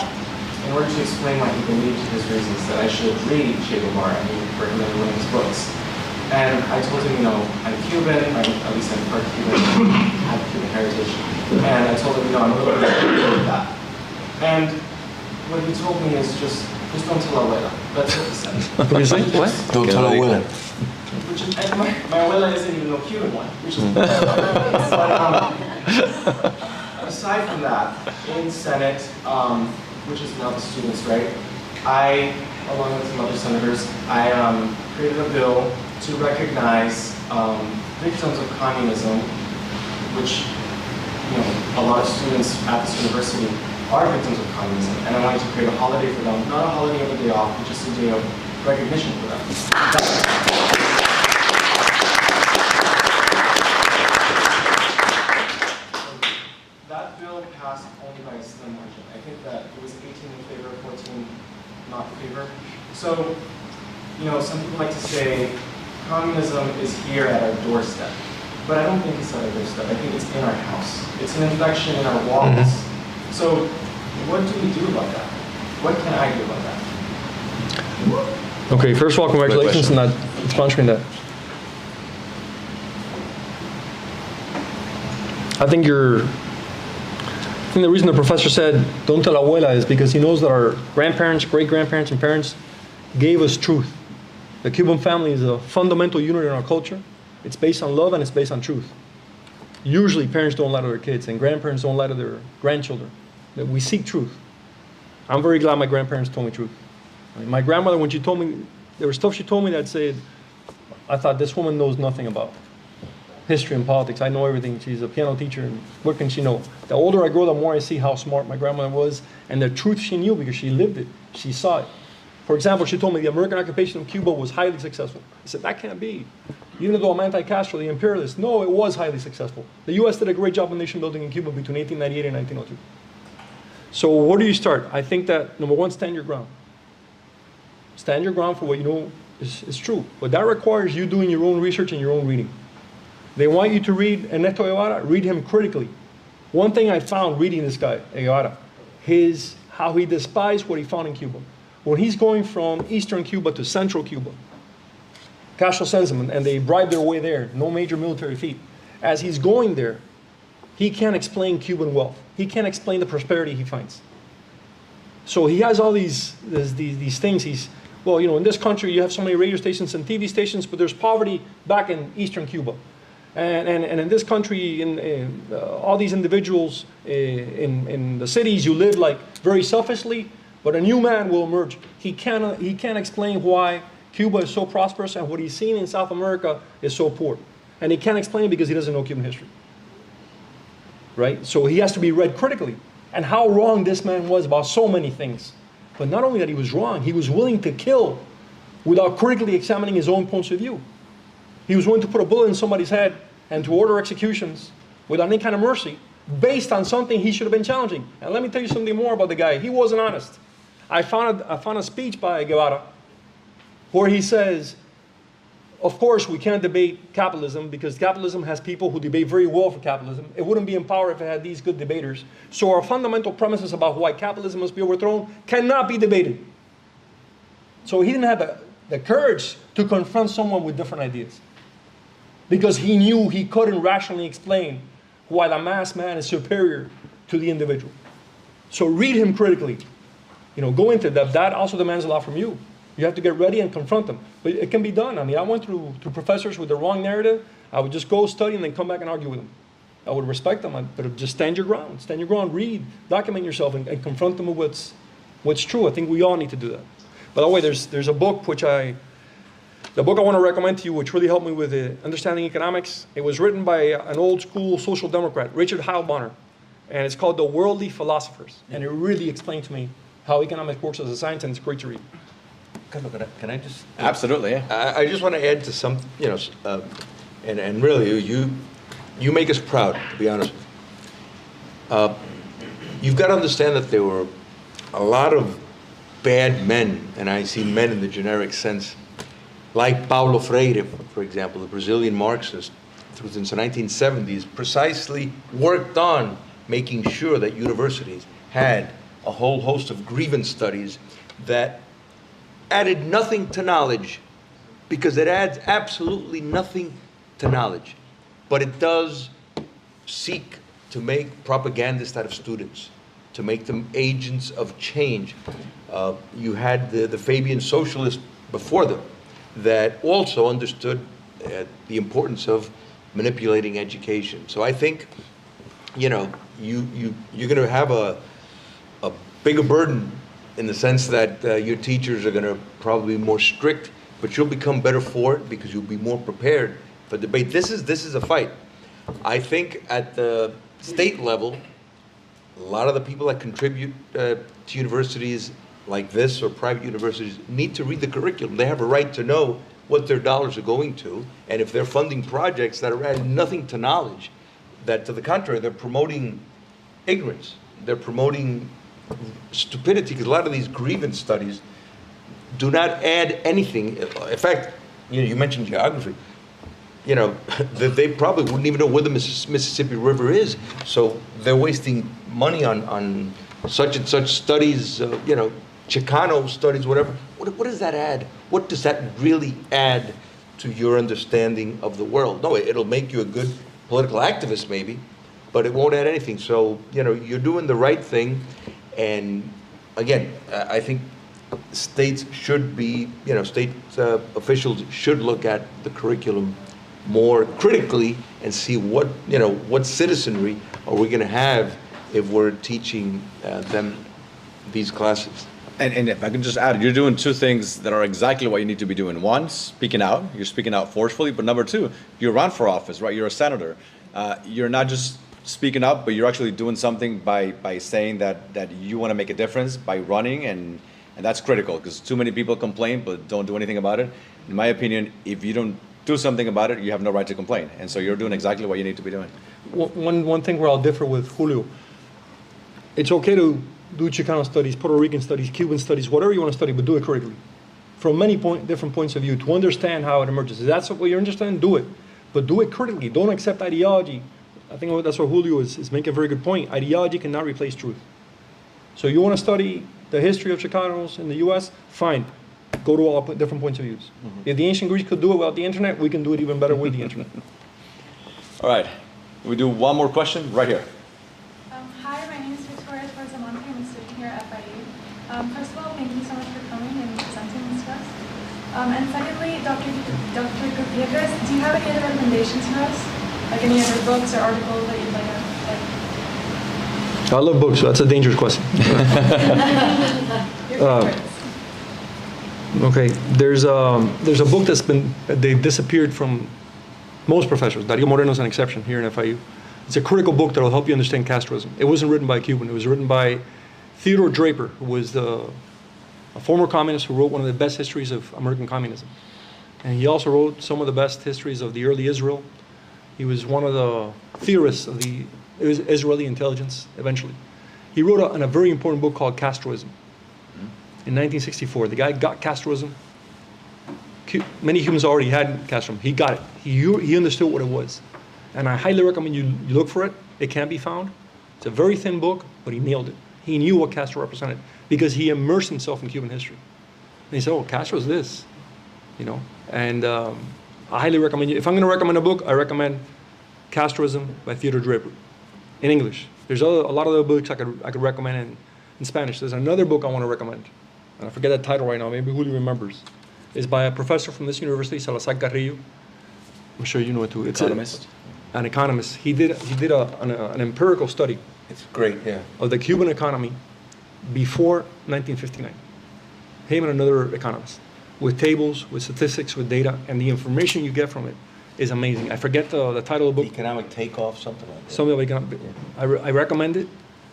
Speaker 8: in order to explain why he believed his reasons, that I should read Che Guevara, and he recommended one of his books. And I told him, I'm Cuban, at least I'm part Cuban, I have Cuban heritage. And I told him, I'm a little bit of that. And what he told me is just don't tell abuela. That's what he said.
Speaker 3: What did you say? What?
Speaker 4: Don't tell abuela.
Speaker 8: Which is, and my abuela isn't even a Cuban one, which is but aside from that, in Senate, which is now the students, right? I, along with some other senators, I created a bill to recognize victims of communism, which a lot of students at this university are victims of communism, and I wanted to create a holiday for them, not a holiday of a day off, but just a day of recognition for them. That bill passed only by a slim margin. I think that it was 18 in favor, 14 not in favor. So, some people like to say communism is here at our doorstep, but I don't think it's at our doorstep. I think it's in our house. It's an infection in our walls. So, what do we do about that? What can I do about that?
Speaker 3: Okay, first of all, congratulations on sponsoring that. I think think the reason the professor said, don't tell abuela, is because he knows that our grandparents, great-grandparents, and parents gave us truth. The Cuban family is a fundamental unit in our culture. It's based on love and it's based on truth. Usually parents don't lie to their kids and grandparents don't lie to their grandchildren. That we seek truth. I'm very glad my grandparents told me truth. I mean, my grandmother, when she told me, there was stuff she told me that said, I thought this woman knows nothing about history and politics. I know everything. She's a piano teacher, and what can she know? The older I grow, the more I see how smart my grandmother was, and the truth she knew because she lived it. She saw it. For example, she told me the American occupation of Cuba was highly successful. I said, that can't be. Even though I'm anti-Castro, the imperialist, no, it was highly successful. The U.S. did a great job of nation building in Cuba between 1898 and 1902. So where do you start? I think that, number one, stand your ground. Stand your ground for what you know is true. But that requires you doing your own research and your own reading. They want you to read Ernesto Guevara, read him critically. One thing I found reading this guy, Guevara, how he despised what he found in Cuba. When he's going from eastern Cuba to central Cuba, Castro sends him, and they bribe their way there, no major military feat. As he's going there, he can't explain Cuban wealth. He can't explain the prosperity he finds. So he has all these things. Well, you know, in this country you have so many radio stations and TV stations, but there's poverty back in eastern Cuba. And in this country, all these individuals in the cities, you live like very selfishly, but a new man will emerge. He can't explain why Cuba is so prosperous and what he's seen in South America is so poor. And he can't explain it because he doesn't know Cuban history. Right? So he has to be read critically. And how wrong this man was about so many things. But not only that he was wrong, he was willing to kill without critically examining his own points of view. He was willing to put a bullet in somebody's head and to order executions without any kind of mercy based on something he should have been challenging. And let me tell you something more about the guy. He wasn't honest. I found a speech by Guevara where he says, of course, we can't debate capitalism because capitalism has people who debate very well for capitalism. It wouldn't be in power if it had these good debaters. So our fundamental premises about why capitalism must be overthrown cannot be debated. So he didn't have the courage to confront someone with different ideas because he knew he couldn't rationally explain why the mass man is superior to the individual. So read him critically. You know, go into that. That also demands a lot from you. You have to get ready and confront them. But it can be done. I mean, I went through professors with the wrong narrative. I would just go study and then come back and argue with them. I would respect them, but just stand your ground. Stand your ground, read, document yourself, and confront them with what's true. I think we all need to do that. By the way, there's a book the book I want to recommend to you, which really helped me with understanding economics. It was written by an old school social democrat, Richard Heilbronner, and it's called The Worldly Philosophers. And it really explained to me how economics works as a science, and it's great to read.
Speaker 4: Can I just?
Speaker 1: Absolutely, yeah.
Speaker 4: I just want to add to some, you know, and really, you make us proud, to be honest with you. You've got to understand that there were a lot of bad men, and I see men in the generic sense, like Paulo Freire, for example, the Brazilian Marxist, since the 1970s, precisely worked on making sure that universities had a whole host of grievance studies that added nothing to knowledge, because it adds absolutely nothing to knowledge. But it does seek to make propagandists out of students, to make them agents of change. You had the Fabian socialists before them that also understood the importance of manipulating education. So I think, you know, you're going to have a bigger burden in the sense that your teachers are going to probably be more strict, but you'll become better for it because you'll be more prepared for debate. This is a fight. I think at the state level, a lot of the people that contribute to universities like this or private universities need to read the curriculum. They have a right to know what their dollars are going to, and if they're funding projects that are adding nothing to knowledge, that to the contrary, they're promoting ignorance. They're promoting stupidity, because a lot of these grievance studies do not add anything. In fact, you mentioned geography. You know, they probably wouldn't even know where the Mississippi River is. So they're wasting money on such and such studies, you know, Chicano studies, whatever. What does that add? What does that really add to your understanding of the world? No, it'll make you a good political activist maybe, but it won't add anything. So, you're doing the right thing. And again, I think states should be, state officials should look at the curriculum more critically and see what citizenry are we going to have if we're teaching them these classes.
Speaker 1: And if I can just add, you're doing two things that are exactly what you need to be doing. One, speaking out. You're speaking out forcefully. But number two, you run for office, right? You're a senator. You're not just speaking up, but you're actually doing something by saying that you want to make a difference by running, and that's critical because too many people complain but don't do anything about it. In my opinion, if you don't do something about it, you have no right to complain. And so you're doing exactly what you need to be doing.
Speaker 3: One thing where I'll differ with Julio, it's okay to do Chicano studies, Puerto Rican studies, Cuban studies, whatever you want to study, but do it critically. From many different points of view to understand how it emerges. If that's what you're interested in, do it. But do it critically. Don't accept ideology. I think that's what Julio is making a very good point. Ideology cannot replace truth. So you want to study the history of Chicanos in the U.S., fine. Go to all different points of views. Mm-hmm. If the ancient Greeks could do it without the internet, we can do it even better with the internet.
Speaker 1: All right. We do one more question right here.
Speaker 9: Hi, my name is Victoria Torzamonte. I'm a student here at FIU. First of all, thank you so much for coming and presenting this to us. And secondly, Dr. Gutierrez, do you have any other recommendations for us? Like any other books or articles that you'd like to
Speaker 3: I love books, so that's a dangerous question. Okay, there's a book they've disappeared from most professors. Dario Moreno's an exception here in FIU. It's a critical book that will help you understand Castroism. It wasn't written by a Cuban. It was written by Theodore Draper, who was a former communist who wrote one of the best histories of American communism. And he also wrote some of the best histories of the early Israel. He was one of the theorists of the Israeli intelligence, eventually. He wrote a very important book called Castroism. In 1964, the guy got Castroism. Many humans already had Castroism. He got it. He understood what it was. And I highly recommend you look for it. It can be found. It's a very thin book, but he nailed it. He knew what Castro represented because he immersed himself in Cuban history. And he said, oh, Castro's this, And I highly recommend you. If I'm going to recommend a book, I recommend Castroism by Theodore Draper in English. There's a lot of other books I could recommend in Spanish. There's another book I want to recommend. And I forget that title right now. Maybe Julio remembers. It's by a professor from this university, Salazar Carrillo. I'm sure you know it too. It's an economist. He did an empirical study.
Speaker 4: It's great, yeah.
Speaker 3: Of the Cuban economy before 1959. Him and another economist, with tables, with statistics, with data, and the information you get from it is amazing. I forget the title of the book.
Speaker 4: Economic Takeoff, something like that.
Speaker 3: Something like economic. I recommend it.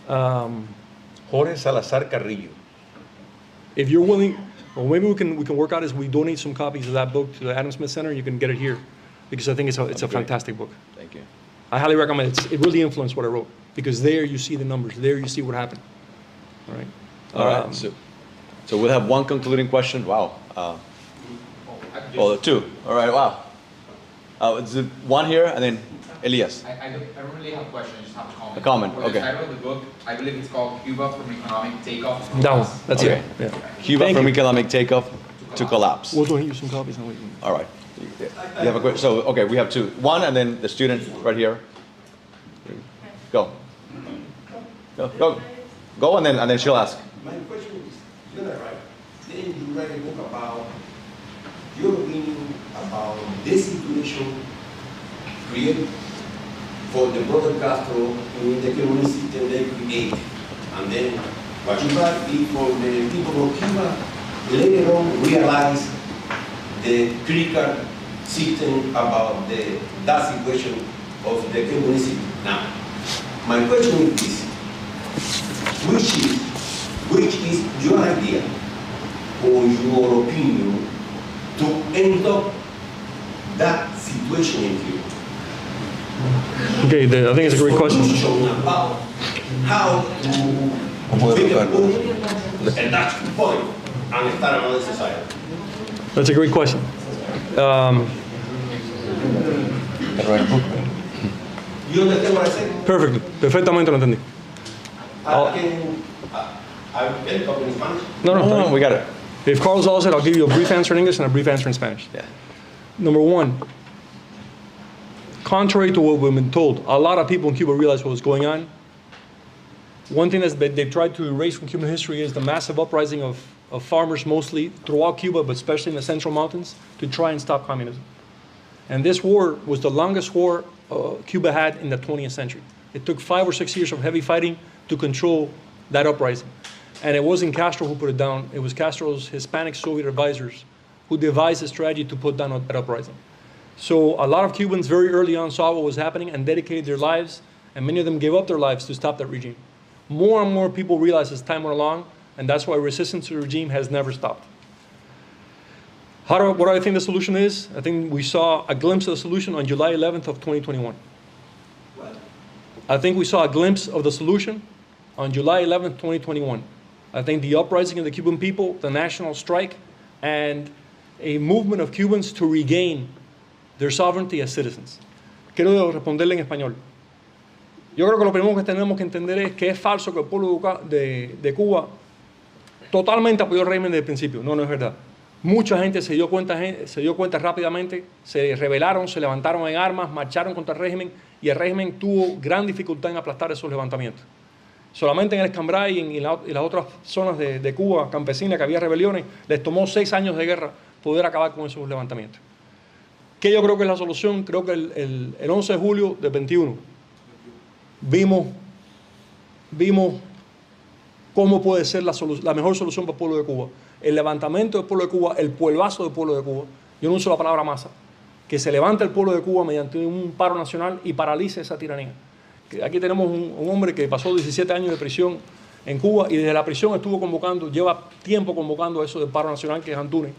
Speaker 4: Jorge Salazar Carrillo.
Speaker 3: If you're willing, well, maybe we can work out is we donate some copies of that book to the Adam Smith Center. You can get it here, because I think it's a fantastic book.
Speaker 1: Thank you.
Speaker 3: I highly recommend it. It really influenced what I wrote, because there you see the numbers. There you see what happened. All right.
Speaker 1: All right. So we'll have one concluding question. Wow. Two. All right. Wow. It's one here, and then Elias.
Speaker 10: I don't really have a question. I just have a comment.
Speaker 1: A comment.
Speaker 10: For
Speaker 1: Okay.
Speaker 10: The title of the book, I believe it's called Cuba from Economic Takeoff to
Speaker 3: That one.
Speaker 10: Collapse.
Speaker 3: That's
Speaker 1: Okay.
Speaker 3: it. Yeah.
Speaker 1: Cuba from economic takeoff to collapse.
Speaker 3: We'll donate you some copies. Now.
Speaker 1: All right. You have a question? So, okay, we have two. One, and then the student right here. Go. Go, and then she'll ask.
Speaker 11: My question is, you're right. Then you write a book about your opinion about this situation created for the brother Castro in the communist system they create. And then what you write is for the people of Cuba later on realize the critical system about that situation of the communist system. Now, my question is this. Which is your idea or your opinion to end up that situation in Cuba?
Speaker 3: Okay, I think it's a great question.
Speaker 11: About how to take a book and that's the point and start another society.
Speaker 3: That's a great question.
Speaker 11: You understand what I said?
Speaker 3: Perfectly. Perfectamente lo entendí.
Speaker 11: I can talk in Spanish.
Speaker 3: No,
Speaker 1: we got it.
Speaker 3: If Carlos allows it, I'll give you a brief answer in English and a brief answer in Spanish.
Speaker 1: Yeah.
Speaker 3: Number one, contrary to what we've been told, a lot of people in Cuba realize what was going on. One thing that they've tried to erase from Cuban history is the massive uprising of farmers mostly throughout Cuba, but especially in the Central Mountains, to try and stop communism. And this war was the longest war Cuba had in the 20th century. It took 5 or 6 years of heavy fighting to control that uprising. And it wasn't Castro who put it down. It was Castro's Hispanic Soviet advisors who devised a strategy to put down that uprising. So a lot of Cubans very early on saw what was happening and dedicated their lives, and many of them gave up their lives to stop that regime. More and more people realize as time went along, and that's why resistance to the regime has never stopped. What do I think the solution is? I think we saw a glimpse of the solution on July 11th of 2021.
Speaker 11: What?
Speaker 3: I think we saw a glimpse of the solution on July 11th, 2021. I think the uprising of the Cuban people, the national strike, and a movement of Cubans to regain their sovereignty as citizens. Quiero responderle en español. Yo creo que lo primero que tenemos que entender es que es falso que el pueblo de Cuba totalmente apoyó el régimen desde el principio. No, no es verdad. Mucha gente se dio cuenta rápidamente, se rebelaron, se levantaron en armas, marcharon contra el régimen, y el régimen tuvo gran dificultad en aplastar esos levantamientos. Solamente en el Escambray y en las otras zonas de Cuba campesina que había rebeliones, les tomó 6 años de guerra poder acabar con esos levantamientos. ¿Qué yo creo que es la solución? Creo que el 11 de julio del 21 vimos cómo puede ser la mejor solución para el pueblo de Cuba. El levantamiento del pueblo de Cuba, el pueblazo del pueblo de Cuba. Yo no uso la palabra masa. Que se levante el pueblo de Cuba mediante un paro nacional y paralice esa tiranía. Aquí tenemos un hombre que pasó 17 años de prisión en Cuba y desde la prisión lleva tiempo convocando eso del paro nacional, que es Antunes.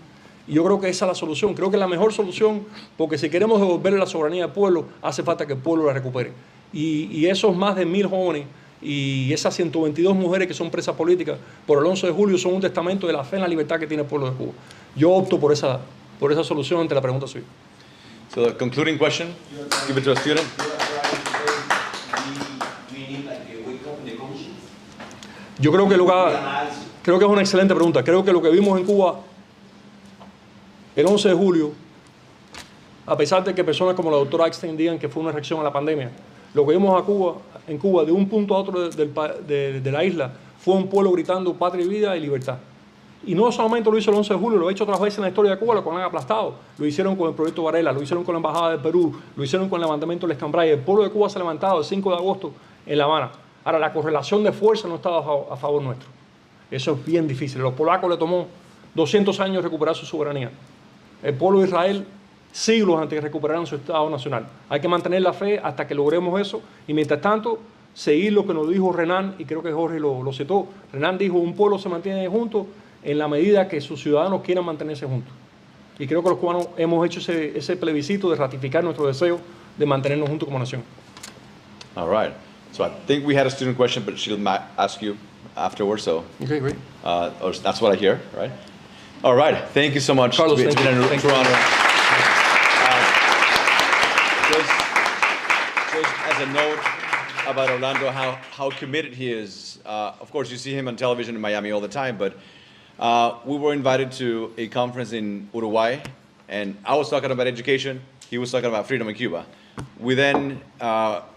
Speaker 3: Y yo creo que esa es la solución. Creo que es la mejor solución, porque si queremos devolverle la soberanía al pueblo, hace falta que el pueblo la recupere. Y esos más de 1000 jóvenes y esas 122 mujeres que son presas políticas por el 11 de julio son un testamento de la fe en la libertad que tiene el pueblo de Cuba. Yo opto por esa solución ante la pregunta suya.
Speaker 1: So the concluding question, give it to a student.
Speaker 3: Yo creo que es una excelente pregunta. Creo que lo que vimos en Cuba el 11 de julio, a pesar de que personas como la doctora Einstein digan que fue una reacción a la pandemia, lo que vimos en Cuba, de un punto a otro de la isla, fue un pueblo gritando patria y vida y libertad. Y no solamente lo hizo el 11 de julio, lo ha hecho otras veces en la historia de Cuba, lo que han aplastado. Lo hicieron con el proyecto Varela, lo hicieron con la Embajada del Perú, lo hicieron con el levantamiento del Escambray. El pueblo de Cuba se ha levantado el 5 de agosto en La Habana. Ahora, la correlación de fuerza no estaba a favor nuestro. Eso es bien difícil. A los polacos le tomó 200 años recuperar su soberanía. El pueblo de Israel, siglos antes de que recuperaran su Estado nacional. Hay que mantener la fe hasta que logremos eso. Y mientras tanto, seguir lo que nos dijo Renan, y creo que Jorge lo citó. Renan dijo, un pueblo se mantiene junto en la medida que sus ciudadanos quieran mantenerse juntos. Y creo que los cubanos hemos hecho ese plebiscito de ratificar nuestro deseo de mantenernos juntos como nación.
Speaker 1: All right. So I think we had a student question, but she'll ask you afterwards. So
Speaker 3: Okay, great.
Speaker 1: Or that's what I hear, right? All right. Thank you so much.
Speaker 3: Carlos,
Speaker 1: It's
Speaker 3: thank
Speaker 1: been
Speaker 3: you.
Speaker 1: a
Speaker 3: Thank
Speaker 1: true
Speaker 3: you.
Speaker 1: honor. Just as a note about Orlando, how committed he is. Of course, you see him on television in Miami all the time, but we were invited to a conference in Uruguay, and I was talking about education. He was talking about freedom in Cuba. We then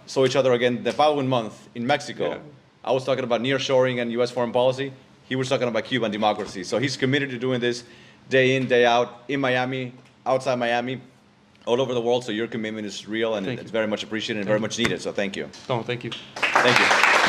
Speaker 1: saw each other again the following month in Mexico. Yeah. I was talking about nearshoring and U.S. foreign policy. He was talking about Cuban democracy. So he's committed to doing this day in, day out, in Miami, outside Miami, all over the world. So your commitment is real, and it's very much appreciated and very much needed. So thank you.
Speaker 3: No, thank you.
Speaker 1: Thank you.